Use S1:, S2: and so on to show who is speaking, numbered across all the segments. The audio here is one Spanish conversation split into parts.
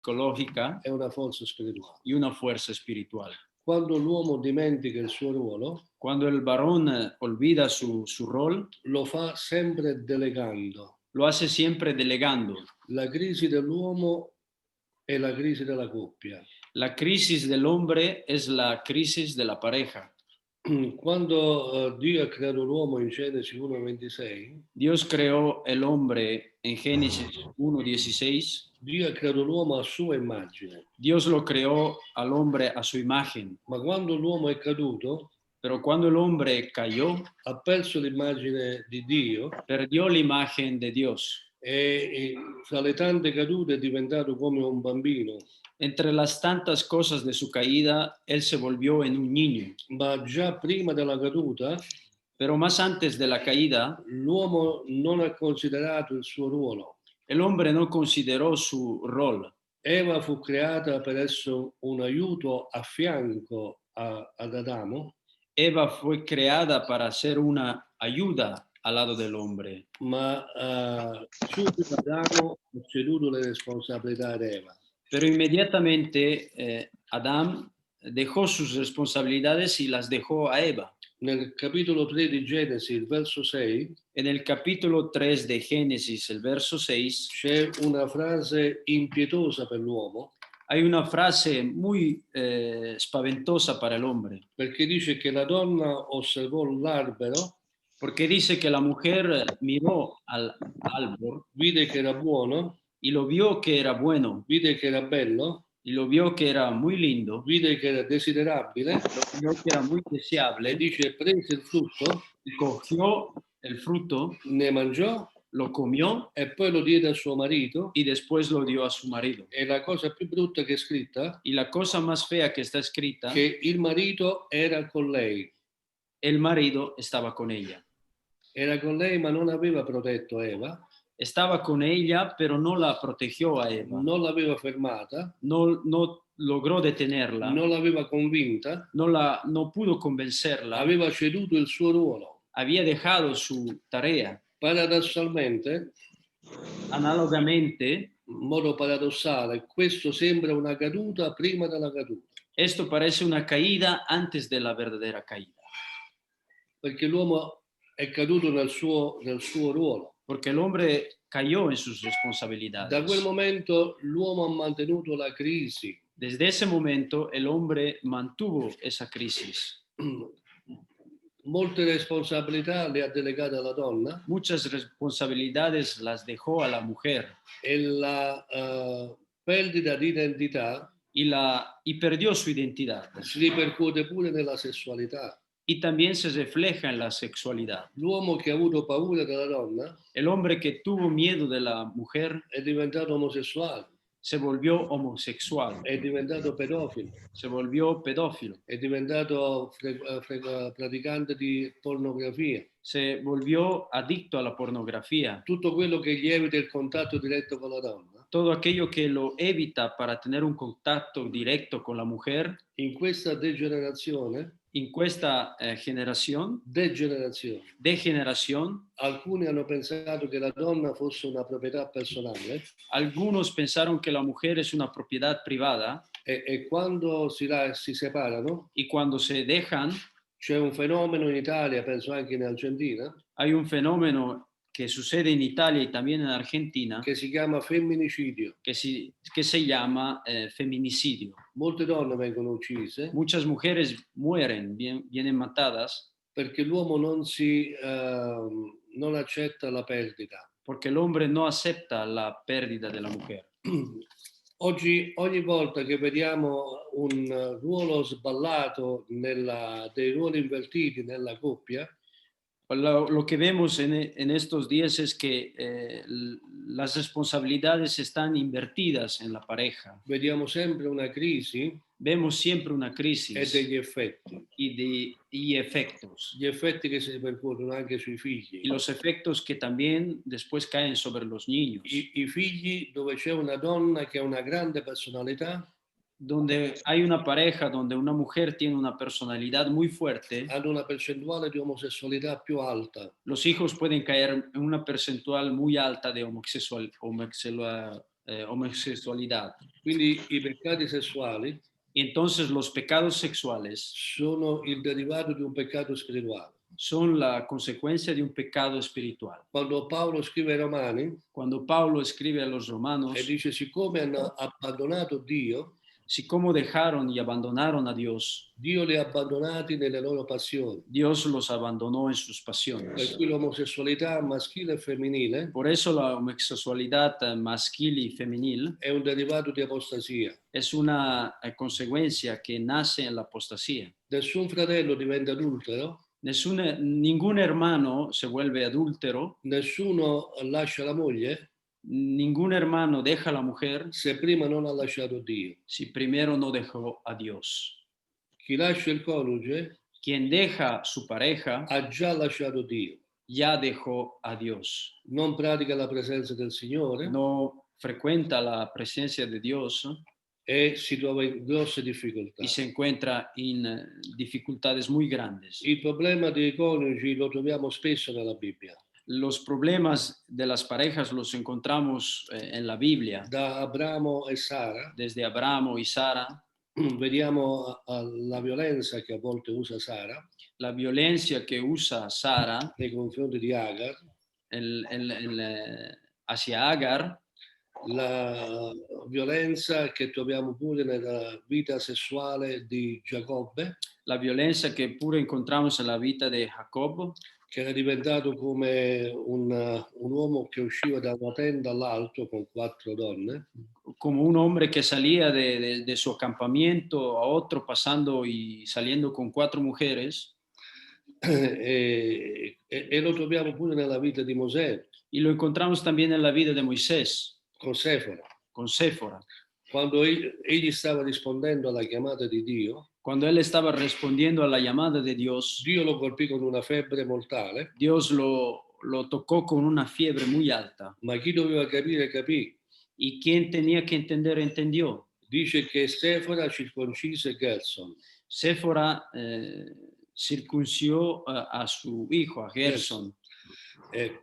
S1: psicológica
S2: e una forza spirituale.
S1: y una fuerza espiritual.
S2: Quando l'uomo dimentica il suo ruolo,
S1: Cuando el varón olvida su rol,
S2: lo fa sempre delegando.
S1: lo hace siempre delegando.
S2: La crisi dell'uomo è la crisi della coppia.
S1: La crisis del hombre es la crisis de la pareja.
S2: Quando Dio ha creato l'uomo in Genesi 1:26,
S1: Dios creó el hombre en Génesis 1:16.
S2: Dio ha creato l'uomo a sua immagine.
S1: Dios lo creó al hombre a su imagen.
S2: Ma quando l'uomo è caduto,
S1: Pero cuando el hombre cayó,
S2: ha perso l'immagine di Dio
S1: perdió la imagen de Dios.
S2: e fra le tante cadute è diventato come un bambino.
S1: Entre las tantas cosas de su caída, él se volvió en un niño.
S2: Ma già prima della caduta,
S1: Pero más antes de la caída,
S2: l'uomo non ha considerato il suo ruolo.
S1: el hombre no consideró su rol.
S2: Eva fu creata per essere un aiuto a fianco ad Adamo,
S1: Eva fue creada para ser una ayuda al lado del hombre.
S2: ma subito Adamo ha ceduto le responsabilità ad Eva.
S1: Pero inmediatamente Adán dejó sus responsabilidades y las dejó a Eva.
S2: Nel capitolo 3 di Genesi, il verso 6,
S1: En el capítulo 3 de Génesis, el verso 6,
S2: c'è una frase impietosa per l'uomo,
S1: hay una frase muy spaventosa para el hombre,
S2: perché dice che la donna osservò l'albero,
S1: porque dice que la mujer miró al árbol
S2: vide che era buono,
S1: y lo vio que era bueno,
S2: vide che era bello,
S1: y lo vio que era muy lindo,
S2: vide che era desiderabile,
S1: lo vio que era muy
S2: e
S1: deseable,
S2: dice prese il frutto,
S1: y cogió el fruto,
S2: ne mangiò
S1: lo comió
S2: e poi lo diede a suo marito.
S1: y después lo dio a su marido.
S2: E la cosa più brutta che è scritta,
S1: Y la cosa más fea que está escrita,
S2: che il marito era con lei.
S1: el marido estaba con ella.
S2: Era con lei ma non aveva protetto Eva,
S1: Estaba con ella, pero no la protegió a Eva.
S2: non l'aveva fermata,
S1: No logró detenerla.
S2: non l'aveva convinta,
S1: No pudo convencerla.
S2: aveva ceduto il suo ruolo.
S1: Había dejado su tarea.
S2: Paradossalmente,
S1: Análogamente,
S2: in modo paradossale, questo sembra una caduta prima della caduta.
S1: esto parece una caída antes de la verdadera caída.
S2: Perché l'uomo è caduto nel suo ruolo.
S1: Porque el hombre cayó en sus responsabilidades.
S2: Da quel momento l'uomo ha mantenuto la crisi.
S1: Desde ese momento el hombre mantuvo esa crisis.
S2: Molte responsabilità le ha delegate alla donna.
S1: Muchas responsabilidades las dejó a la mujer.
S2: E la perdita di identità
S1: y perdió su identidad.
S2: si ripercuote pure nella sessualità.
S1: Y también se refleja en la sexualidad.
S2: L'uomo che ha avuto paura della donna,
S1: el hombre que tuvo miedo de la mujer,
S2: è diventato omosessuale,
S1: se volvió homosexual,
S2: è diventato pedofilo,
S1: se volvió pedófilo,
S2: è diventato praticante di pornografia.
S1: se volvió adicto a la pornografía.
S2: Tutto quello che gli evita il contatto diretto con la donna.
S1: Todo aquello que lo evita para tener un contacto directo con la mujer.
S2: In questa degenerazione,
S1: in questa degeneración,
S2: alcuni hanno pensato che la donna fosse una proprietà personale.
S1: Algunos pensaron que la mujer es una propiedad privada.
S2: E quando si separano,
S1: y cuando se dejan,
S2: c'è un fenomeno in Italia, penso anche in Argentina.
S1: Hay un fenómeno que sucede en Italia y también en Argentina,
S2: che si chiama femminicidio,
S1: que se llama feminicidio.
S2: Molte donne vengono uccise.
S1: Muchas mujeres mueren, vienen matadas.
S2: Perché l'uomo non accetta la perdita.
S1: Porque el hombre no acepta la pérdida de la mujer.
S2: Oggi, ogni volta che vediamo un ruolo sballato dei ruoli invertiti nella coppia,
S1: lo que vemos en estos días es que las responsabilidades están invertidas en la pareja.
S2: Vediamo sempre una crisi.
S1: Vemos siempre una crisis.
S2: E degli effetti.
S1: Y efectos.
S2: Gli effetti che si ripercuotono anche sui figli.
S1: Y los efectos que también después caen sobre los niños.
S2: I figli dove c'è una donna che ha una grande personalità.
S1: Donde hay una pareja donde una mujer tiene una personalidad muy fuerte,
S2: hanno una percentuale di omosessualità più alta.
S1: Los hijos pueden caer en una percentual muy alta de homosexualidad.
S2: Quindi i peccati sessuali
S1: Y entonces los pecados sexuales
S2: sono il derivato di un peccato spirituale.
S1: son la consecuencia de un pecado espiritual.
S2: Quando Paolo scrive ai Romani
S1: Cuando Pablo escribe a los
S2: e
S1: romanos,
S2: dice siccome hanno abbandonato Dio,
S1: si como dejaron y abandonaron a Dios,
S2: Dio li ha abbandonati nelle loro passioni.
S1: Dios los abandonó en sus
S2: Per
S1: pasiones.
S2: cui l'omosessualità maschile e femminile
S1: Por eso la homosexualidad maschil y femenil
S2: è un derivato di apostasia.
S1: es una consecuencia que nace en la apostasía.
S2: Nessun fratello diventa adultero,
S1: Ningún hermano se vuelve adúltero,
S2: nessuno lascia la moglie
S1: ningún hermano deja a la mujer
S2: se prima non ha lasciato Dio.
S1: si primero no dejó a Dios.
S2: Chi lascia il coniuge
S1: Quien deja a su pareja
S2: ha già lasciato Dio.
S1: ya dejó a Dios.
S2: Non pratica la presenza del Signore
S1: No frecuenta la presencia de Dios
S2: e si trova in grosse difficoltà.
S1: y se encuentra en dificultades muy grandes.
S2: Il problema dei coniugi lo troviamo spesso nella Bibbia.
S1: Los problemas de las parejas los encontramos en la Biblia,
S2: Da Abramo e Sara
S1: desde Abraham y Sara,
S2: vediamo la violenza che a volte usa Sara
S1: la violencia que usa Sara
S2: nei confronti di Agar,
S1: hacia Agar,
S2: la violenza che troviamo pure nella vita sessuale di Giacobbe,
S1: la violencia que pure encontramos en la vida de Jacob,
S2: che era diventato come un uomo che usciva da una tenda all'altro con 4 donne,
S1: como un hombre que salía de su acampamiento a otro pasando y saliendo con 4 mujeres.
S2: e lo troviamo pure nella vita di Mosè
S1: Y lo encontramos también en la vida de Moisés,
S2: con Sefora.
S1: con Séfora.
S2: Quando egli stava rispondendo alla chiamata di Dio,
S1: Cuando él estaba respondiendo a la llamada de Dios,
S2: Dio lo colpì con una febbre mortale,
S1: Dios lo tocó con una fiebre muy alta.
S2: ma chi doveva capire capì.
S1: Y quien tenía que entender, entendió.
S2: Dice che Sefora circoncise Gerson.
S1: Séfora circunció a su hijo, a Gerson.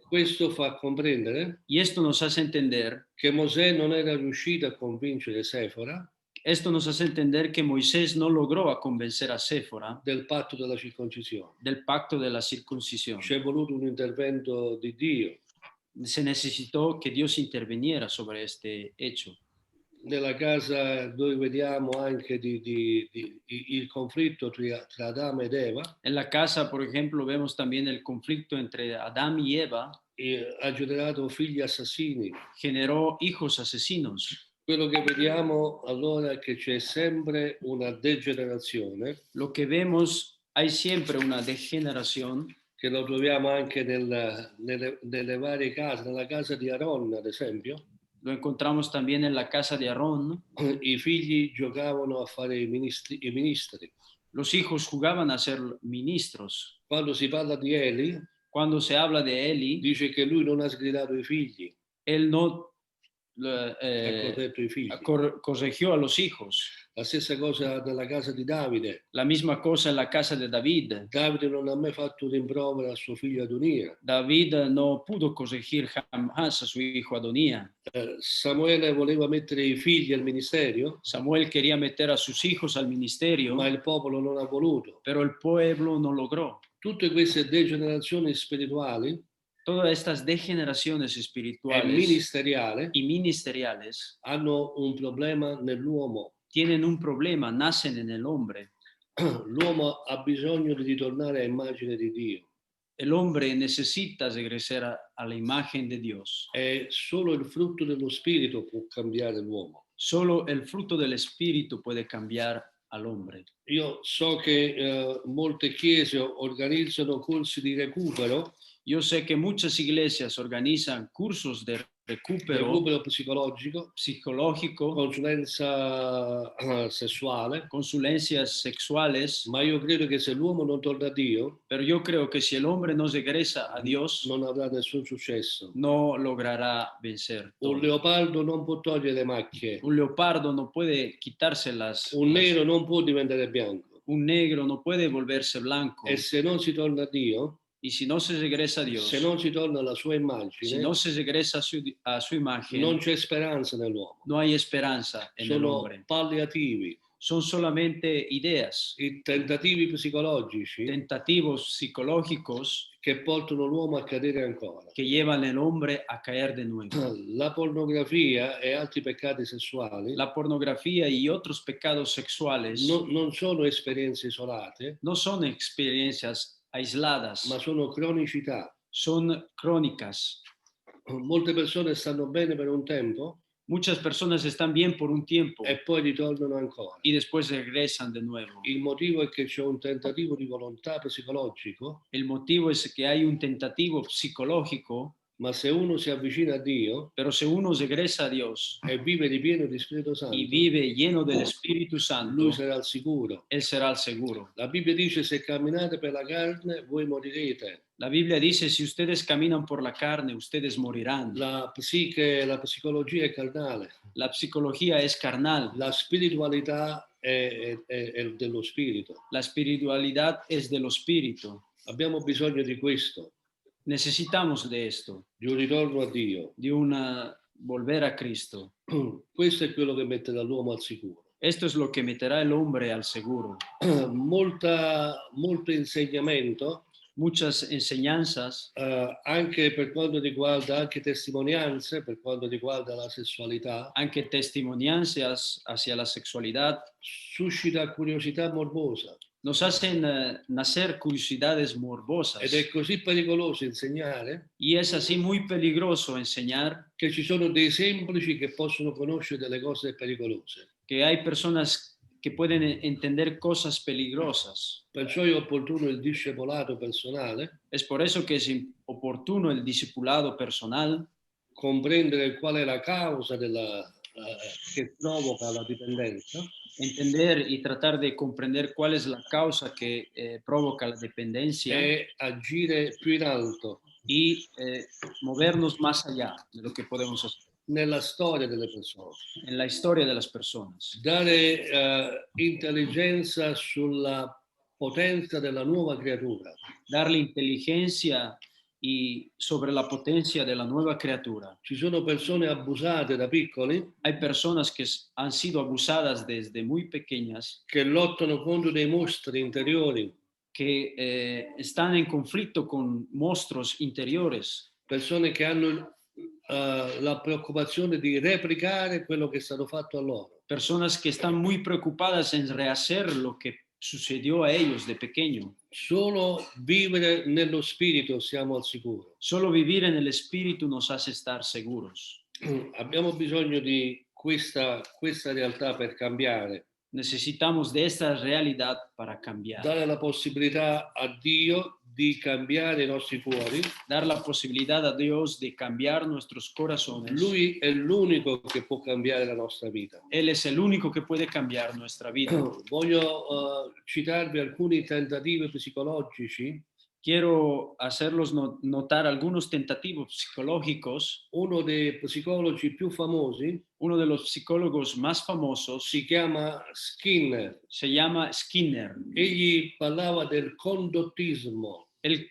S2: Questo fa comprendere
S1: Y esto nos hace entender,
S2: che Mosè non era riuscito a convincere Sefora
S1: esto nos hace entender que Moisés no logró a convencer a Séfora
S2: del patto della circoncisione.
S1: del pacto de la circuncisión.
S2: C'è voluto un intervento di Dio.
S1: Se necesitó que Dios interviniera sobre este hecho.
S2: Nella casa dove vediamo anche il conflitto tra Adamo ed Eva,
S1: En la casa, por ejemplo, vemos también el conflicto entre Adán y Eva,
S2: ha generato figli assassini.
S1: generó hijos asesinos.
S2: Quello che vediamo allora è che c'è sempre una degenerazione.
S1: Lo que vemos, hay siempre una degeneración,
S2: che lo troviamo anche nelle varie case, nella casa di Aaron ad esempio.
S1: lo encontramos también en la casa de Aarón.
S2: I figli giocavano a fare i ministri.
S1: Los hijos jugaban a ser ministros.
S2: Quando si parla di Eli,
S1: Cuando se habla de Eli,
S2: dice che lui non ha sgridato i figli,
S1: él no
S2: ha corretto i figli.
S1: corrigió a los hijos.
S2: La stessa cosa nella casa di Davide.
S1: La misma cosa en la casa de David.
S2: Davide non ha mai fatto un rimprovero a suo figlio Adonia.
S1: David no pudo corregir jamás a su hijo Adonía.
S2: Samuele voleva mettere i figli al ministero.
S1: Samuel quería meter a sus hijos al ministerio,
S2: Ma il popolo non ha voluto.
S1: pero el pueblo no logró.
S2: Tutte queste degenerazioni spirituali
S1: Todas estas degeneraciones espirituales y ministeriales
S2: hanno un problema nell'uomo.
S1: tienen un problema, nacen en el hombre.
S2: L'uomo ha bisogno di ritornare a immagine di Dio.
S1: El hombre necesita regresar a la imagen de Dios.
S2: È solo il frutto dello spirito può cambiare l'uomo.
S1: Solo el fruto del espíritu puede cambiar al hombre.
S2: Io so che molte chiese organizzano corsi di recupero.
S1: Yo sé que muchas iglesias organizan cursos de recupero
S2: psicológico, consulenza sessuale,
S1: consulencias sessuales.
S2: Ma io credo che se l'uomo non torna a Dio,
S1: pero yo creo que si el hombre no regresa a Dios,
S2: non avrà nessun successo.
S1: No logrará vencer.
S2: Un leopardo non può togliere le macchie.
S1: Un leopardo no puede quitárselas.
S2: Un nero non può diventare bianco.
S1: Un negro no puede volverse blanco.
S2: E se non si torna a Dio,
S1: Y si no se regresa a Dios,
S2: se non si torna alla sua
S1: si
S2: immagine,
S1: no se regresa a su imagen,
S2: non c'è speranza nell'uomo.
S1: no hay esperanza en el
S2: Sono
S1: hombre.
S2: palliativi,
S1: Son solamente ideas,
S2: i tentativi psicologici
S1: tentativos psicológicos
S2: che portano l'uomo a cadere ancora.
S1: que llevan al hombre a caer de nuevo.
S2: La pornografia e altri peccati sessuali
S1: La pornografía y otros pecados sexuales
S2: non sono esperienze isolate,
S1: no son experiencias aisladas,
S2: ma sono cronicità.
S1: son crónicas.
S2: Molte persone stanno bene per un tempo
S1: Muchas personas están bien por un tiempo
S2: e poi ritornano ancora.
S1: y después regresan de nuevo.
S2: Il motivo è che c'è un tentativo di volontà psicologico,
S1: El motivo es que hay un tentativo psicológico,
S2: ma se uno si avvicina a Dio
S1: pero si uno regresa a Dios
S2: e vive ripieno di Spirito Santo,
S1: y vive lleno del Espíritu Santo,
S2: lui sarà al sicuro.
S1: Él será el seguro.
S2: La Bibbia dice: se camminate per la carne, voi morirete.
S1: La Biblia dice, si ustedes caminan por la carne, ustedes morirán.
S2: La psicologia è carnale,
S1: La psicología es carnal,
S2: la spiritualità è dello spirito.
S1: la espiritualidad es de lo espíritu.
S2: Abbiamo bisogno di questo,
S1: Necesitamos de esto,
S2: di un ritorno a Dio.
S1: de una volver a Cristo.
S2: Questo è quello che mette l'uomo al sicuro.
S1: Esto es lo que meterá el hombre al seguro.
S2: Molto insegnamento,
S1: Muchas enseñanzas,
S2: anche per quanto riguarda anche testimonianze, per quanto riguarda la sessualità,
S1: aunque testimonianzas hacia la sexualidad,
S2: suscita curiosità morbosa.
S1: nos hacen nacer curiosidades
S2: Ed
S1: morbosas.
S2: è così pericoloso insegnare
S1: Y es así muy peligroso enseñar
S2: che ci sono dei semplici che possono conoscere delle cose pericolose.
S1: que hay personas que pueden entender cosas peligrosas.
S2: Perciò è opportuno il discepolato personale,
S1: Es por eso que es oportuno el discipulado personal,
S2: comprendere qual è la causa che provoca la dipendenza
S1: entender y tratar de comprender cuál es la causa que provoca la dependencia
S2: e agire più in alto
S1: y movernos más allá de lo que podemos hacer
S2: nella storia delle persone.
S1: en la historia de las personas.
S2: Dare intelligenza sulla potenza della nuova creatura.
S1: Darle inteligencia y sobre la potencia de la nueva criatura.
S2: Ci sono persone abusate da piccoli
S1: Hay personas que han sido abusadas desde muy pequeñas,
S2: che lottano contro dei mostri interiori,
S1: que están en conflicto con monstruos interiores,
S2: persone che hanno la preoccupazione di replicare quello che è stato fatto a loro.
S1: personas que están muy preocupadas en rehacer lo que sucedió a ellos de pequeño.
S2: Solo vivere nello spirito siamo al sicuro.
S1: Solo vivir en el espíritu nos hace estar seguros.
S2: Abbiamo bisogno di questa realtà per cambiare,
S1: Necesitamos de esta realidad para cambiar.
S2: dare la possibilità a Dio di cambiare i nostri cuori.
S1: Dar la posibilidad a Dios de cambiar nuestros corazones.
S2: Lui è l'unico che può cambiare la nostra vita.
S1: Él es el único que puede cambiar nuestra vida.
S2: Voglio citarvi alcuni tentativi psicologici.
S1: Quiero hacerlos notar algunos tentativos psicológicos.
S2: Uno dei psicologi più famosi
S1: Uno de los psicólogos más famosos
S2: si chiama Skinner.
S1: se llama Skinner.
S2: Egli parlava del conduttismo.
S1: Él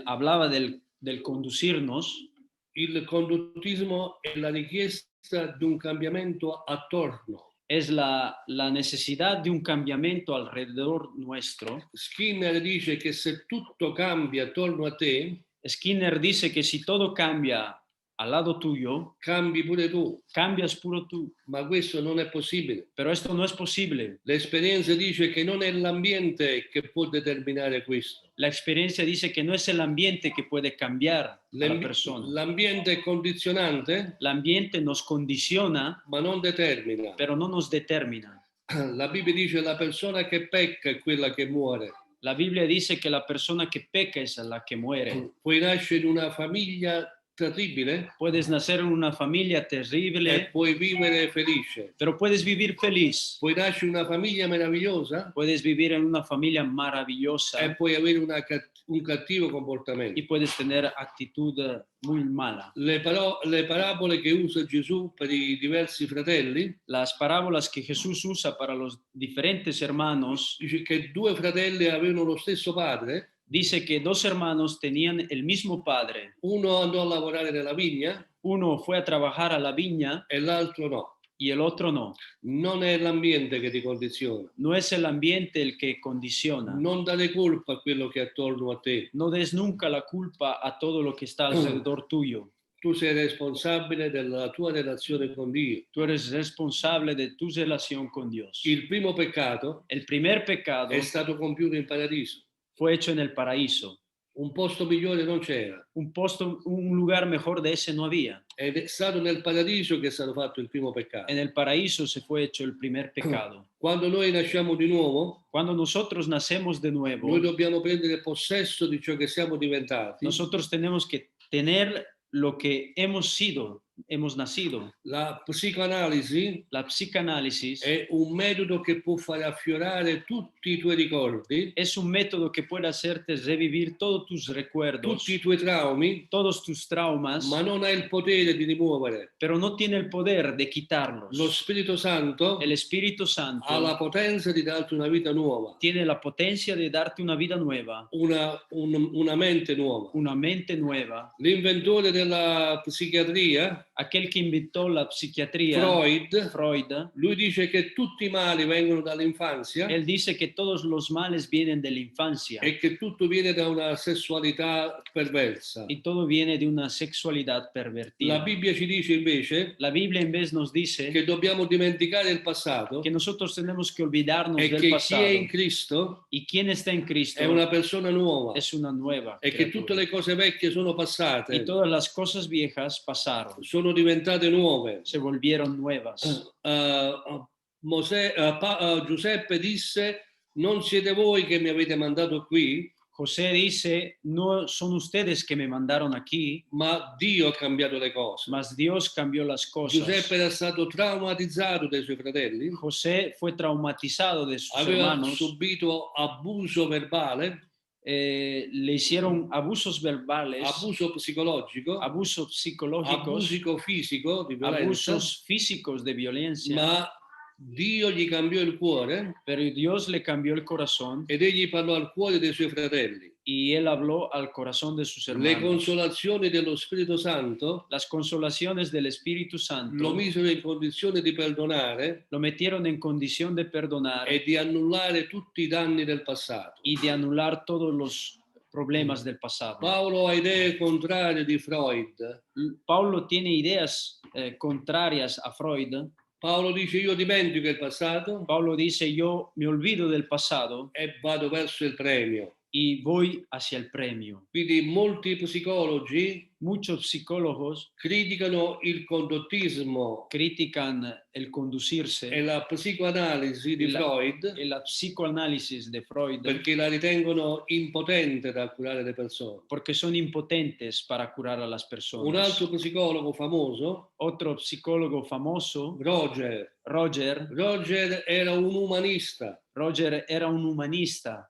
S1: hablaba del conducirnos.
S2: Il conduttismo è la richiesta di un cambiamento attorno.
S1: Es la necesidad de un cambiamiento alrededor nuestro.
S2: Skinner dice che se tutto cambia attorno a te,
S1: Skinner dice que si todo cambia al lado tuyo,
S2: cambi pure tu,
S1: cambias puro tú.
S2: ma questo non è possibile.
S1: Pero esto no es posible.
S2: L'esperienza dice che non è l'ambiente che può determinare questo.
S1: La experiencia dice que no es el ambiente que puede cambiar a la persona.
S2: L'ambiente è condizionante,
S1: El ambiente nos condiciona,
S2: ma non determina.
S1: pero no nos determina.
S2: La Bibbia dice la persona che pecca è quella che muore.
S1: La Biblia dice que la persona que peca es la que muere.
S2: Puoi nascere in una famiglia terribile
S1: Puedes nacer en una familia
S2: e
S1: terrible,
S2: puoi vivere felice.
S1: pero puedes vivir feliz.
S2: Puoi nascere in una famiglia meravigliosa
S1: Puedes vivir en una familia
S2: e
S1: maravillosa
S2: puoi avere un cattivo comportamento.
S1: y puedes tener actitud muy mala.
S2: Le parabole che usa Gesù per i diversi fratelli
S1: Las parábolas que Jesús usa para los diferentes hermanos,
S2: dice che due fratelli avevano lo stesso padre
S1: Dice que dos hermanos tenían el mismo padre.
S2: Uno andò a lavorare nella vigna
S1: Uno fue a trabajar a la viña
S2: e l'altro no.
S1: y el otro no.
S2: Non è l'ambiente che ti condiziona.
S1: No es el ambiente el que condiciona.
S2: Non dare colpa a quello che è attorno a te.
S1: No des nunca la culpa a todo lo que está alrededor tuyo.
S2: Tu sei responsabile della tua relazione con Dio.
S1: Tú eres responsable de tu relación con Dios.
S2: Il primo peccato
S1: El primer pecado
S2: è stato compiuto in paradiso.
S1: fue hecho en el paraíso.
S2: Un posto migliore non c'era.
S1: Un lugar mejor de ese no había.
S2: Ed è stato nel paradiso che è stato fatto il primo peccato.
S1: En el paraíso se fue hecho el primer pecado.
S2: Quando noi nasciamo di nuovo,
S1: Cuando nosotros nacemos de nuevo,
S2: noi dobbiamo prendere possesso di ciò che siamo diventati.
S1: nosotros tenemos que tener lo que hemos sido, hemos nacido.
S2: La psicoanalisi
S1: La psicanálisis
S2: è un metodo che può fare affiorare tutti i tuoi ricordi,
S1: es un método que puede hacerte revivir todos tus recuerdos,
S2: tutti i tuoi traumi,
S1: todos tus traumas,
S2: ma non ha il potere di rimuovere.
S1: pero no tiene el poder de quitarlos.
S2: Lo Spirito Santo
S1: El Espíritu Santo
S2: ha la potenza di darti una vita nuova,
S1: tiene la potencia de darte una vida nueva,
S2: una mente nuova.
S1: una mente nueva.
S2: L'inventore della psichiatria,
S1: Aquel que inventó la psiquiatría, Freud,
S2: lui dice che tutti i mali vengono dall'infanzia
S1: él dice que todos los males vienen de la infancia
S2: e che tutto viene da una sessualità perversa.
S1: y todo viene de una sexualidad
S2: La
S1: pervertida.
S2: Bibbia ci dice invece
S1: La Biblia en vez nos dice
S2: che dobbiamo dimenticare il passato
S1: que nosotros tenemos que olvidarnos
S2: e
S1: del
S2: che chi
S1: pasado.
S2: è in Cristo
S1: Y quien está en Cristo
S2: è una persona nuova
S1: es una nueva
S2: e che tutte
S1: criatura.
S2: le cose vecchie sono
S1: Y
S2: passate,
S1: todas las cosas viejas pasaron,
S2: sono diventate nuove.
S1: se volvieron nuevas.
S2: Giuseppe disse: non siete voi che mi avete mandato qui,
S1: José dice, no son ustedes que me mandaron aquí,
S2: ma Dio ha cambiato le cose.
S1: mas Dios cambió las cosas.
S2: Giuseppe era stato traumatizzato dai suoi fratelli,
S1: José fue traumatizado de sus
S2: aveva
S1: hermanos,
S2: subito abuso verbale,
S1: le hicieron abusos verbales,
S2: abuso psicologico,
S1: abusos psicológicos,
S2: abuso fisico di violenza,
S1: abusos físicos de violencia,
S2: ma Dio gli cambiò il cuore
S1: pero Dios le cambió el corazón
S2: ed egli parlò al cuore dei suoi fratelli.
S1: y él habló al corazón de sus
S2: Le
S1: hermanos.
S2: consolazioni dello Spirito Santo
S1: Las consolaciones del Espíritu Santo
S2: lo misero in condizione di perdonare
S1: lo metieron en condición de perdonar
S2: e di annullare tutti i danni del passato.
S1: y de anular todos los problemas del pasado.
S2: Paolo ha idee contrarie di Freud.
S1: Pablo tiene ideas contrarias a Freud.
S2: Paolo dice: io dimentico il passato
S1: Pablo dice, yo me olvido del pasado
S2: e vado verso il premio.
S1: y voy hacia el premio.
S2: Quindi molti psicologi
S1: Muchos psicólogos
S2: criticano il condottismo
S1: critican el conducirse
S2: e la psicoanalisi di Freud
S1: y la psicoanálisis de Freud
S2: perché la ritengono impotente da curare le persone.
S1: porque son impotentes para curar a las
S2: Un
S1: personas.
S2: altro psicologo famoso,
S1: Otro psicólogo famoso,
S2: Roger era un umanista.
S1: Roger era un humanista.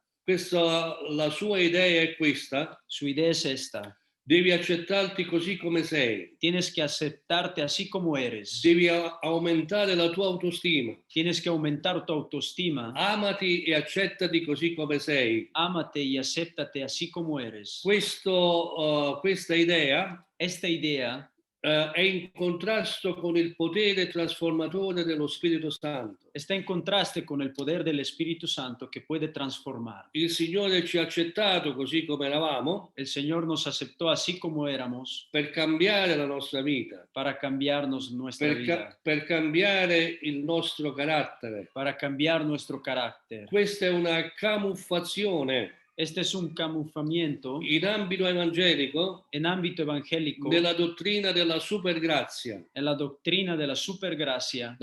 S2: La sua idea è questa:
S1: Su idea es esta.
S2: devi accettarti così come sei,
S1: Tienes que aceptarte así como eres.
S2: devi aumentare la tua autostima,
S1: Tienes que aumentar tu autoestima.
S2: amati e accettati così come sei.
S1: Ámate y acéptate así como eres.
S2: Questa idea
S1: Esta idea
S2: è in contrasto con il potere trasformatore dello Spirito Santo.
S1: está en contraste con el poder del Espíritu Santo que puede transformar.
S2: Il Signore ci ha accettato così come eravamo
S1: El Señor nos aceptó así como éramos
S2: per cambiare la nostra vita,
S1: para cambiarnos nuestra vida,
S2: per cambiare il nostro carattere.
S1: para cambiar nuestro carácter.
S2: Questa è una camuffazione
S1: Este es un camuflamiento
S2: in ambito evangelico
S1: en ámbito evangélico
S2: della dottrina della supergrazia.
S1: en la doctrina de la supergracia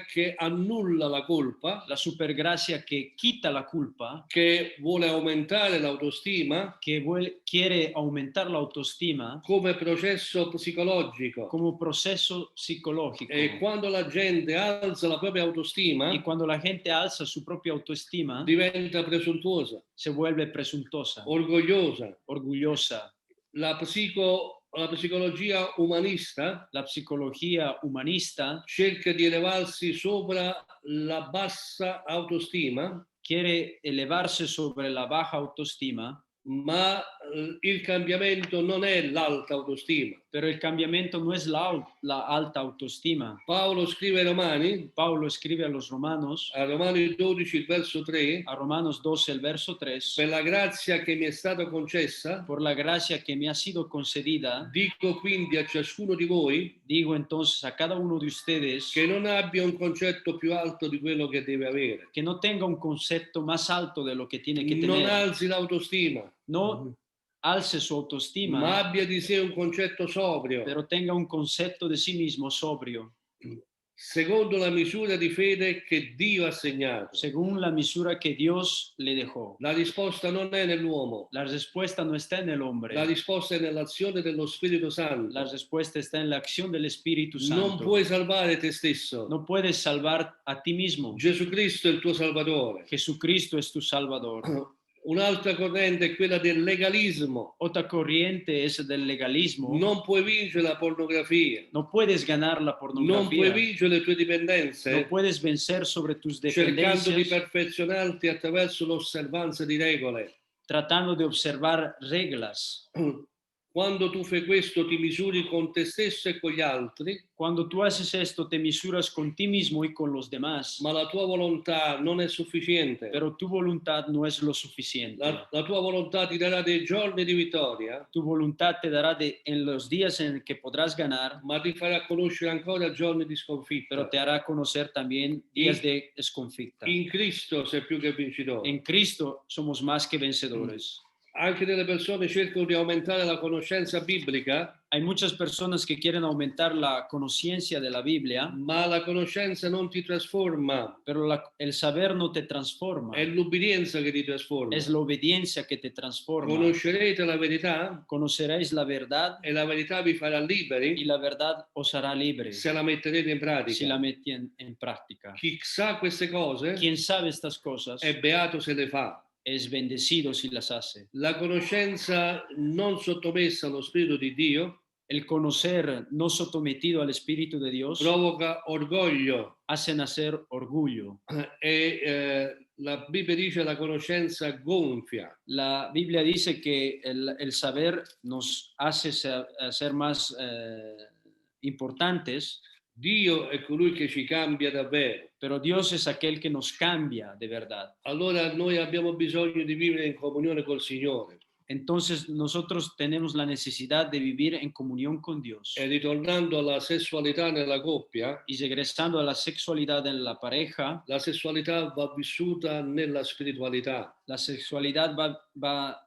S2: che annulla la colpa,
S1: la supergracia que quita la culpa,
S2: che vuole aumentare l'autostima,
S1: que quiere aumentar la autoestima
S2: come processo psicologico.
S1: como proceso psicológico.
S2: E quando la gente alza la propria autostima,
S1: Y cuando la gente alza su propia autoestima,
S2: diventa presuntuosa,
S1: se vuelve presuntuosa,
S2: orgogliosa.
S1: orgullosa.
S2: La psicologia umanista
S1: La psicología humanista
S2: cerca di elevarsi sopra la bassa autostima
S1: quiere elevarse sobre la baja autoestima,
S2: ma il cambiamento non è l'alta autostima.
S1: pero el cambiamiento no es la alta autoestima.
S2: Paolo scrive ai Romani,
S1: Pablo escribe a los romanos,
S2: a Romani 12, il verso 3,
S1: a Romanos 12, el verso 3,
S2: per la grazia che mi è stata concessa,
S1: por la gracia que me ha sido concedida,
S2: dico quindi a ciascuno di voi
S1: digo entonces a cada uno de ustedes
S2: che non abbia un concetto più alto di quello che deve avere.
S1: que no tenga un concepto más alto de lo que tiene que
S2: Non
S1: tener.
S2: alzi l'autostima,
S1: No alce su
S2: ma
S1: autoestima,
S2: abbia di sé un concetto sobrio,
S1: pero tenga un concepto de sí mismo sobrio,
S2: secondo la misura di fede che Dio ha assegnato.
S1: según la misura que Dios le dejó.
S2: La risposta non è nell'uomo,
S1: La respuesta no está en el hombre,
S2: la risposta è nell'azione dello Spirito Santo.
S1: la respuesta está en la acción del Espíritu
S2: Non
S1: Santo.
S2: puoi salvare te stesso.
S1: No puedes salvar a ti mismo.
S2: Gesù Cristo è il tuo Salvatore.
S1: Jesucristo es tu Salvador.
S2: Un'altra corrente è quella del legalismo.
S1: Otra corriente es del legalismo.
S2: Non puoi vincere la pornografia.
S1: No puedes ganar la
S2: Non puoi
S1: pornografía.
S2: vincere le tue
S1: No
S2: dipendenze
S1: puedes vencer sobre tus
S2: cercando di
S1: dependencias
S2: perfezionarti attraverso l'osservanza di regole.
S1: tratando de observar reglas.
S2: Quando tu fai questo ti misuri con te stesso e con gli altri,
S1: Cuando tú haces esto, te misuras con ti mismo y con los demás,
S2: ma la tua volontà non è sufficiente.
S1: pero tu voluntad no es lo suficiente.
S2: La tua volontà ti darà dei giorni di vittoria,
S1: Tu voluntad te dará en los días en que podrás ganar,
S2: ma ti farà conoscere ancora giorni di
S1: pero
S2: sconfitta.
S1: te hará conocer también días de desconficta.
S2: In Cristo sei più che vincitore.
S1: En Cristo somos más que vencedores.
S2: Anche delle persone cercano di aumentare la conoscenza biblica,
S1: Hay muchas personas que quieren aumentar la conciencia de la Biblia,
S2: ma la conoscenza non ti trasforma,
S1: pero el saber no te transforma.
S2: è l'ubbidienza che ti trasforma.
S1: Es la obediencia que te transforma.
S2: Conoscerete la verità
S1: Conoceréis la verdad
S2: e la verità vi farà
S1: y
S2: liberi
S1: la verdad os hará libres
S2: se la metterete in
S1: si
S2: pratica.
S1: la meten en práctica.
S2: Chi sa queste cose
S1: Quien sabe estas cosas
S2: è beato se le fa.
S1: es bendecido si las hace.
S2: La conoscenza non sottomessa allo Spirito di Dio
S1: El conocer no sometido al Espíritu de Dios
S2: provoca orgoglio
S1: hace nacer orgullo.
S2: e la Bibbia dice la conoscenza gonfia.
S1: La Biblia dice que el saber nos hace ser más importantes,
S2: Dio è colui che ci cambia davvero.
S1: pero Dios es aquel que nos cambia de verdad.
S2: Allora noi abbiamo bisogno di vivere in comunione col Signore.
S1: Entonces nosotros tenemos la necesidad de vivir en comunión con Dios.
S2: E ritornando alla sessualità nella coppia,
S1: Y regresando a la sexualidad en la pareja,
S2: la sessualità va vissuta nella spiritualità.
S1: la sexualidad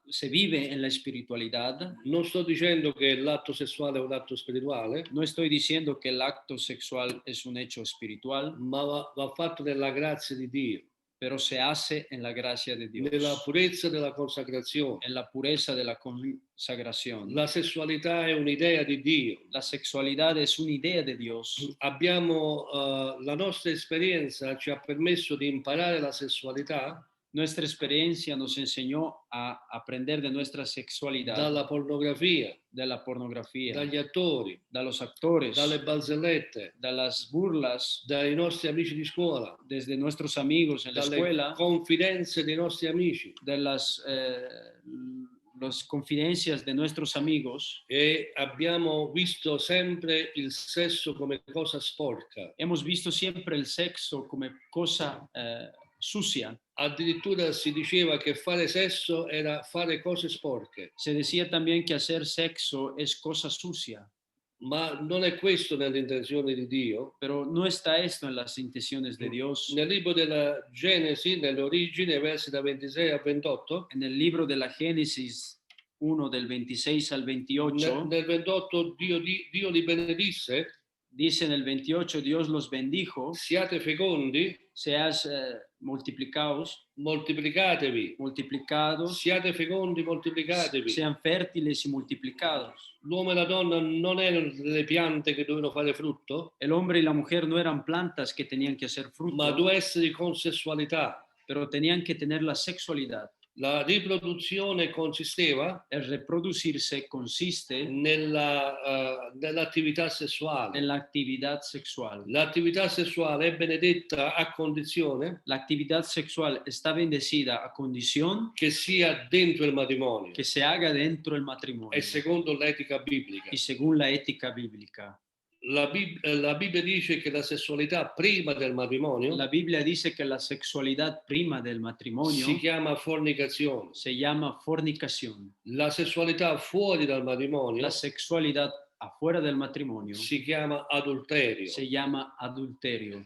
S1: se vive en la espiritualidad.
S2: Non sto dicendo che l'atto sessuale è un atto spirituale,
S1: No estoy diciendo que el acto sexual es un hecho espiritual,
S2: ma va fatto nella grazia di Dio,
S1: pero se hace en la gracia de Dios,
S2: nella purezza della consacrazione.
S1: en la pureza de la consagración.
S2: La sessualità è un'idea di Dio.
S1: La sexualidad es una idea de Dios.
S2: Abbiamo la nostra esperienza ci ha permesso di imparare la sessualità
S1: Nuestra experiencia nos enseñó a aprender de nuestra sexualidad,
S2: dalla pornografia,
S1: de la pornografía,
S2: dagli attori,
S1: de los actores,
S2: dalle barzellette,
S1: de las burlas,
S2: dai nostri amici di scuola,
S1: desde nuestros amigos en la
S2: dalle
S1: escuela,
S2: confidenze dei nostri amici.
S1: de las confidencias de nuestros amigos.
S2: E abbiamo visto sempre il sesso come cosa sporca.
S1: Hemos visto siempre el sexo como cosa sucia.
S2: Addirittura si diceva che fare sesso era fare cose sporche,
S1: Se decía también que hacer sexo es cosa sucia,
S2: ma non è questo nell'intenzione di Dio.
S1: pero no está esto en las intenciones de Dios.
S2: Nel libro della Genesi, nelle origini, versi da 26 a 28,
S1: En el libro de la Génesis 1 del 26 al 28,
S2: nel 28 Dio li benedisse,
S1: dice en el 28, Dios los bendijo,
S2: siate fecondi,
S1: seas multiplicados,
S2: moltiplicatevi,
S1: multiplicados,
S2: siate fecondi, moltiplicatevi.
S1: sean fértiles y multiplicados.
S2: L'uomo e la donna non erano delle piante che dovevano fare frutto,
S1: El hombre y la mujer no eran plantas que tenían que hacer
S2: ma
S1: fruto,
S2: due esseri con sessualità.
S1: pero tenían que tener la sexualidad.
S2: La riproduzione consisteva
S1: El reproducirse consiste
S2: nell'attività sessuale.
S1: en la actividad sexual.
S2: L'attività sessuale è benedetta a condizione
S1: La actividad sexual está bendecida a condición
S2: che sia dentro il matrimonio
S1: que se haga dentro el matrimonio
S2: e secondo l'etica biblica.
S1: y según la ética bíblica.
S2: La Bibbia dice che la sessualità prima del matrimonio
S1: La Biblia dice que la sexualidad prima del matrimonio
S2: si chiama fornicazione.
S1: se llama fornicación.
S2: La sessualità fuori dal matrimonio
S1: La sexualidad afuera del matrimonio
S2: si chiama adulterio.
S1: se llama adulterio.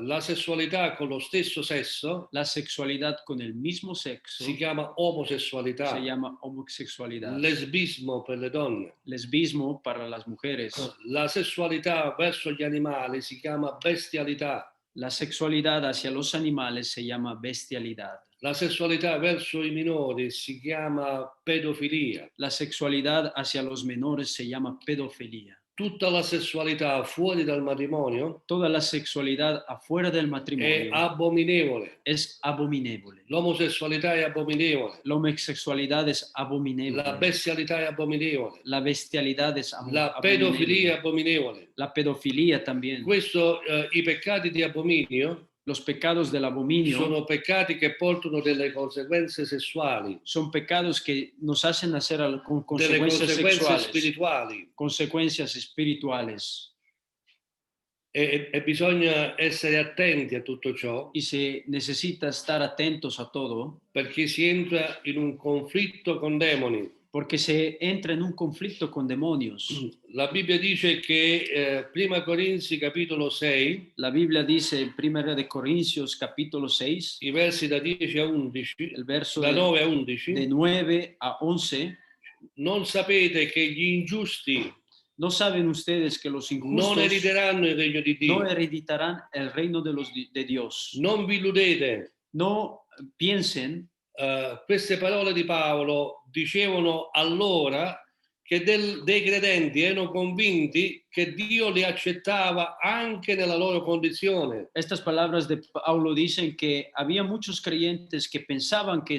S2: La sessualità con lo stesso sesso
S1: La sexualidad con el mismo sexo
S2: si chiama omosessualità.
S1: se llama homosexualidad.
S2: Lesbismo per le donne.
S1: Lesbismo para las mujeres.
S2: La sessualità verso gli animali si chiama bestialità.
S1: La sexualidad hacia los animales se llama bestialidad.
S2: La sessualità verso i minori si chiama pedofilia.
S1: La sexualidad hacia los menores se llama pedofilia.
S2: Tutta la sessualità fuori dal matrimonio
S1: Toda la sexualidad afuera del
S2: è
S1: matrimonio
S2: abominevole.
S1: es abominable.
S2: L'omosessualità è abominevole.
S1: La homosexualidad es
S2: La
S1: abominable.
S2: bestialità è abominevole.
S1: La bestialidad es
S2: La
S1: abominable.
S2: pedofilia è abominevole.
S1: La pedofilia también.
S2: Questo, i peccati di abominio
S1: Los pecados del abominio
S2: sono peccati che portano delle conseguenze sessuali,
S1: son pecados que nos hacen hacer con
S2: delle
S1: consecuencias
S2: conseguenze
S1: sexuales,
S2: spirituali
S1: consecuencias espirituales.
S2: e bisogna essere attenti a tutto ciò
S1: Y se necesita estar atentos a todo
S2: perché si entra in un conflitto con demoni.
S1: porque se entra en un conflicto con demonios.
S2: La Bibbia dice che Prima Corinzi capitolo 6,
S1: La Biblia dice en 1 de Corintios capítulo 6,
S2: i versi da 10 a 11,
S1: el verso
S2: da 9 a
S1: de
S2: 11,
S1: 9 a 11,
S2: non sapete che gli ingiusti
S1: ¿no saben ustedes que los
S2: non
S1: injustos
S2: erediteranno il regno di Dio?
S1: no hereditarán el reino de Dios?
S2: Non vi illudete.
S1: No piensen,
S2: Queste parole di Paolo dicevano allora che dei credenti erano convinti che Dio li accettava anche nella loro condizione.
S1: estas palabras de Paulo dicen que había muchos creyentes que pensaban que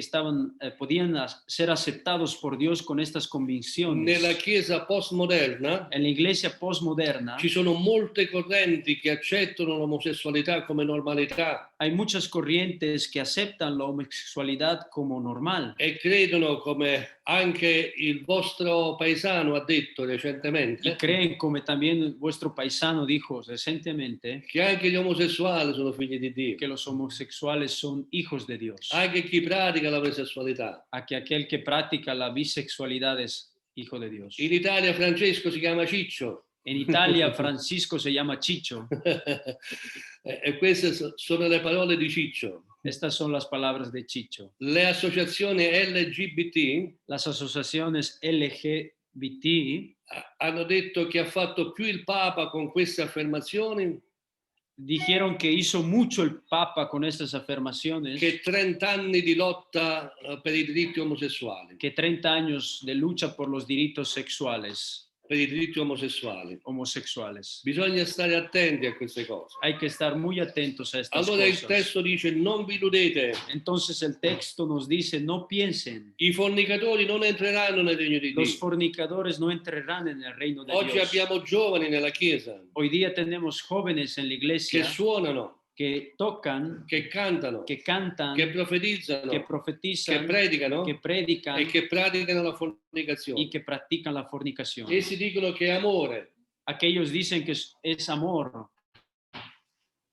S1: podían ser aceptados por Dios con estas convicciones.
S2: Nella Chiesa postmoderna
S1: En la iglesia postmoderna
S2: ci sono molte correnti che accettano l'omosessualità come normalità
S1: hay muchas corrientes que aceptan la homosexualidad como normal
S2: e credono, come anche il vostro paesano ha detto
S1: y
S2: recentemente,
S1: creen, como también vuestro paisano dijo recientemente,
S2: che anche gli omosessuali sono figli di Dio,
S1: que los homosexuales son hijos de Dios,
S2: anche chi pratica la bisessualità.
S1: a que aquel que practica la bisexualidad es hijo de Dios.
S2: In Italia Francesco si chiama Ciccio.
S1: En Italia Francisco se llama Chicho.
S2: E queste sono le parole di Ciccio.
S1: Estas son las palabras de Chicho.
S2: Le associazioni LGBT
S1: Las asociaciones LGBT
S2: hanno detto che ha fatto più il Papa con queste affermazioni
S1: dijeron que hizo mucho el Papa con estas afirmaciones,
S2: che 30 anni di lotta per i diritti omosessuali,
S1: que 30 años de lucha por los derechos sexuales,
S2: per i diritti omosessuali.
S1: homosexuales.
S2: Bisogna stare attenti a queste cose.
S1: Hay que estar muy atentos a estas
S2: Allora il
S1: cosas.
S2: testo dice: non vi illudete,
S1: Entonces el texto nos dice, no piensen,
S2: i fornicatori non entreranno nel regno di
S1: los
S2: Dio.
S1: fornicadores no entrarán en el reino de
S2: Oggi
S1: Dios.
S2: abbiamo giovani nella Chiesa
S1: Hoy día tenemos jóvenes en la
S2: che
S1: iglesia
S2: suonano,
S1: que tocan,
S2: che cantano,
S1: que cantan,
S2: che profetizzano,
S1: que
S2: che
S1: profetizan,
S2: predicano
S1: que predican
S2: e che praticano la fornicazione.
S1: y que practican la fornicación.
S2: Essi dicono che è amore,
S1: Aquellos dicen que es amor,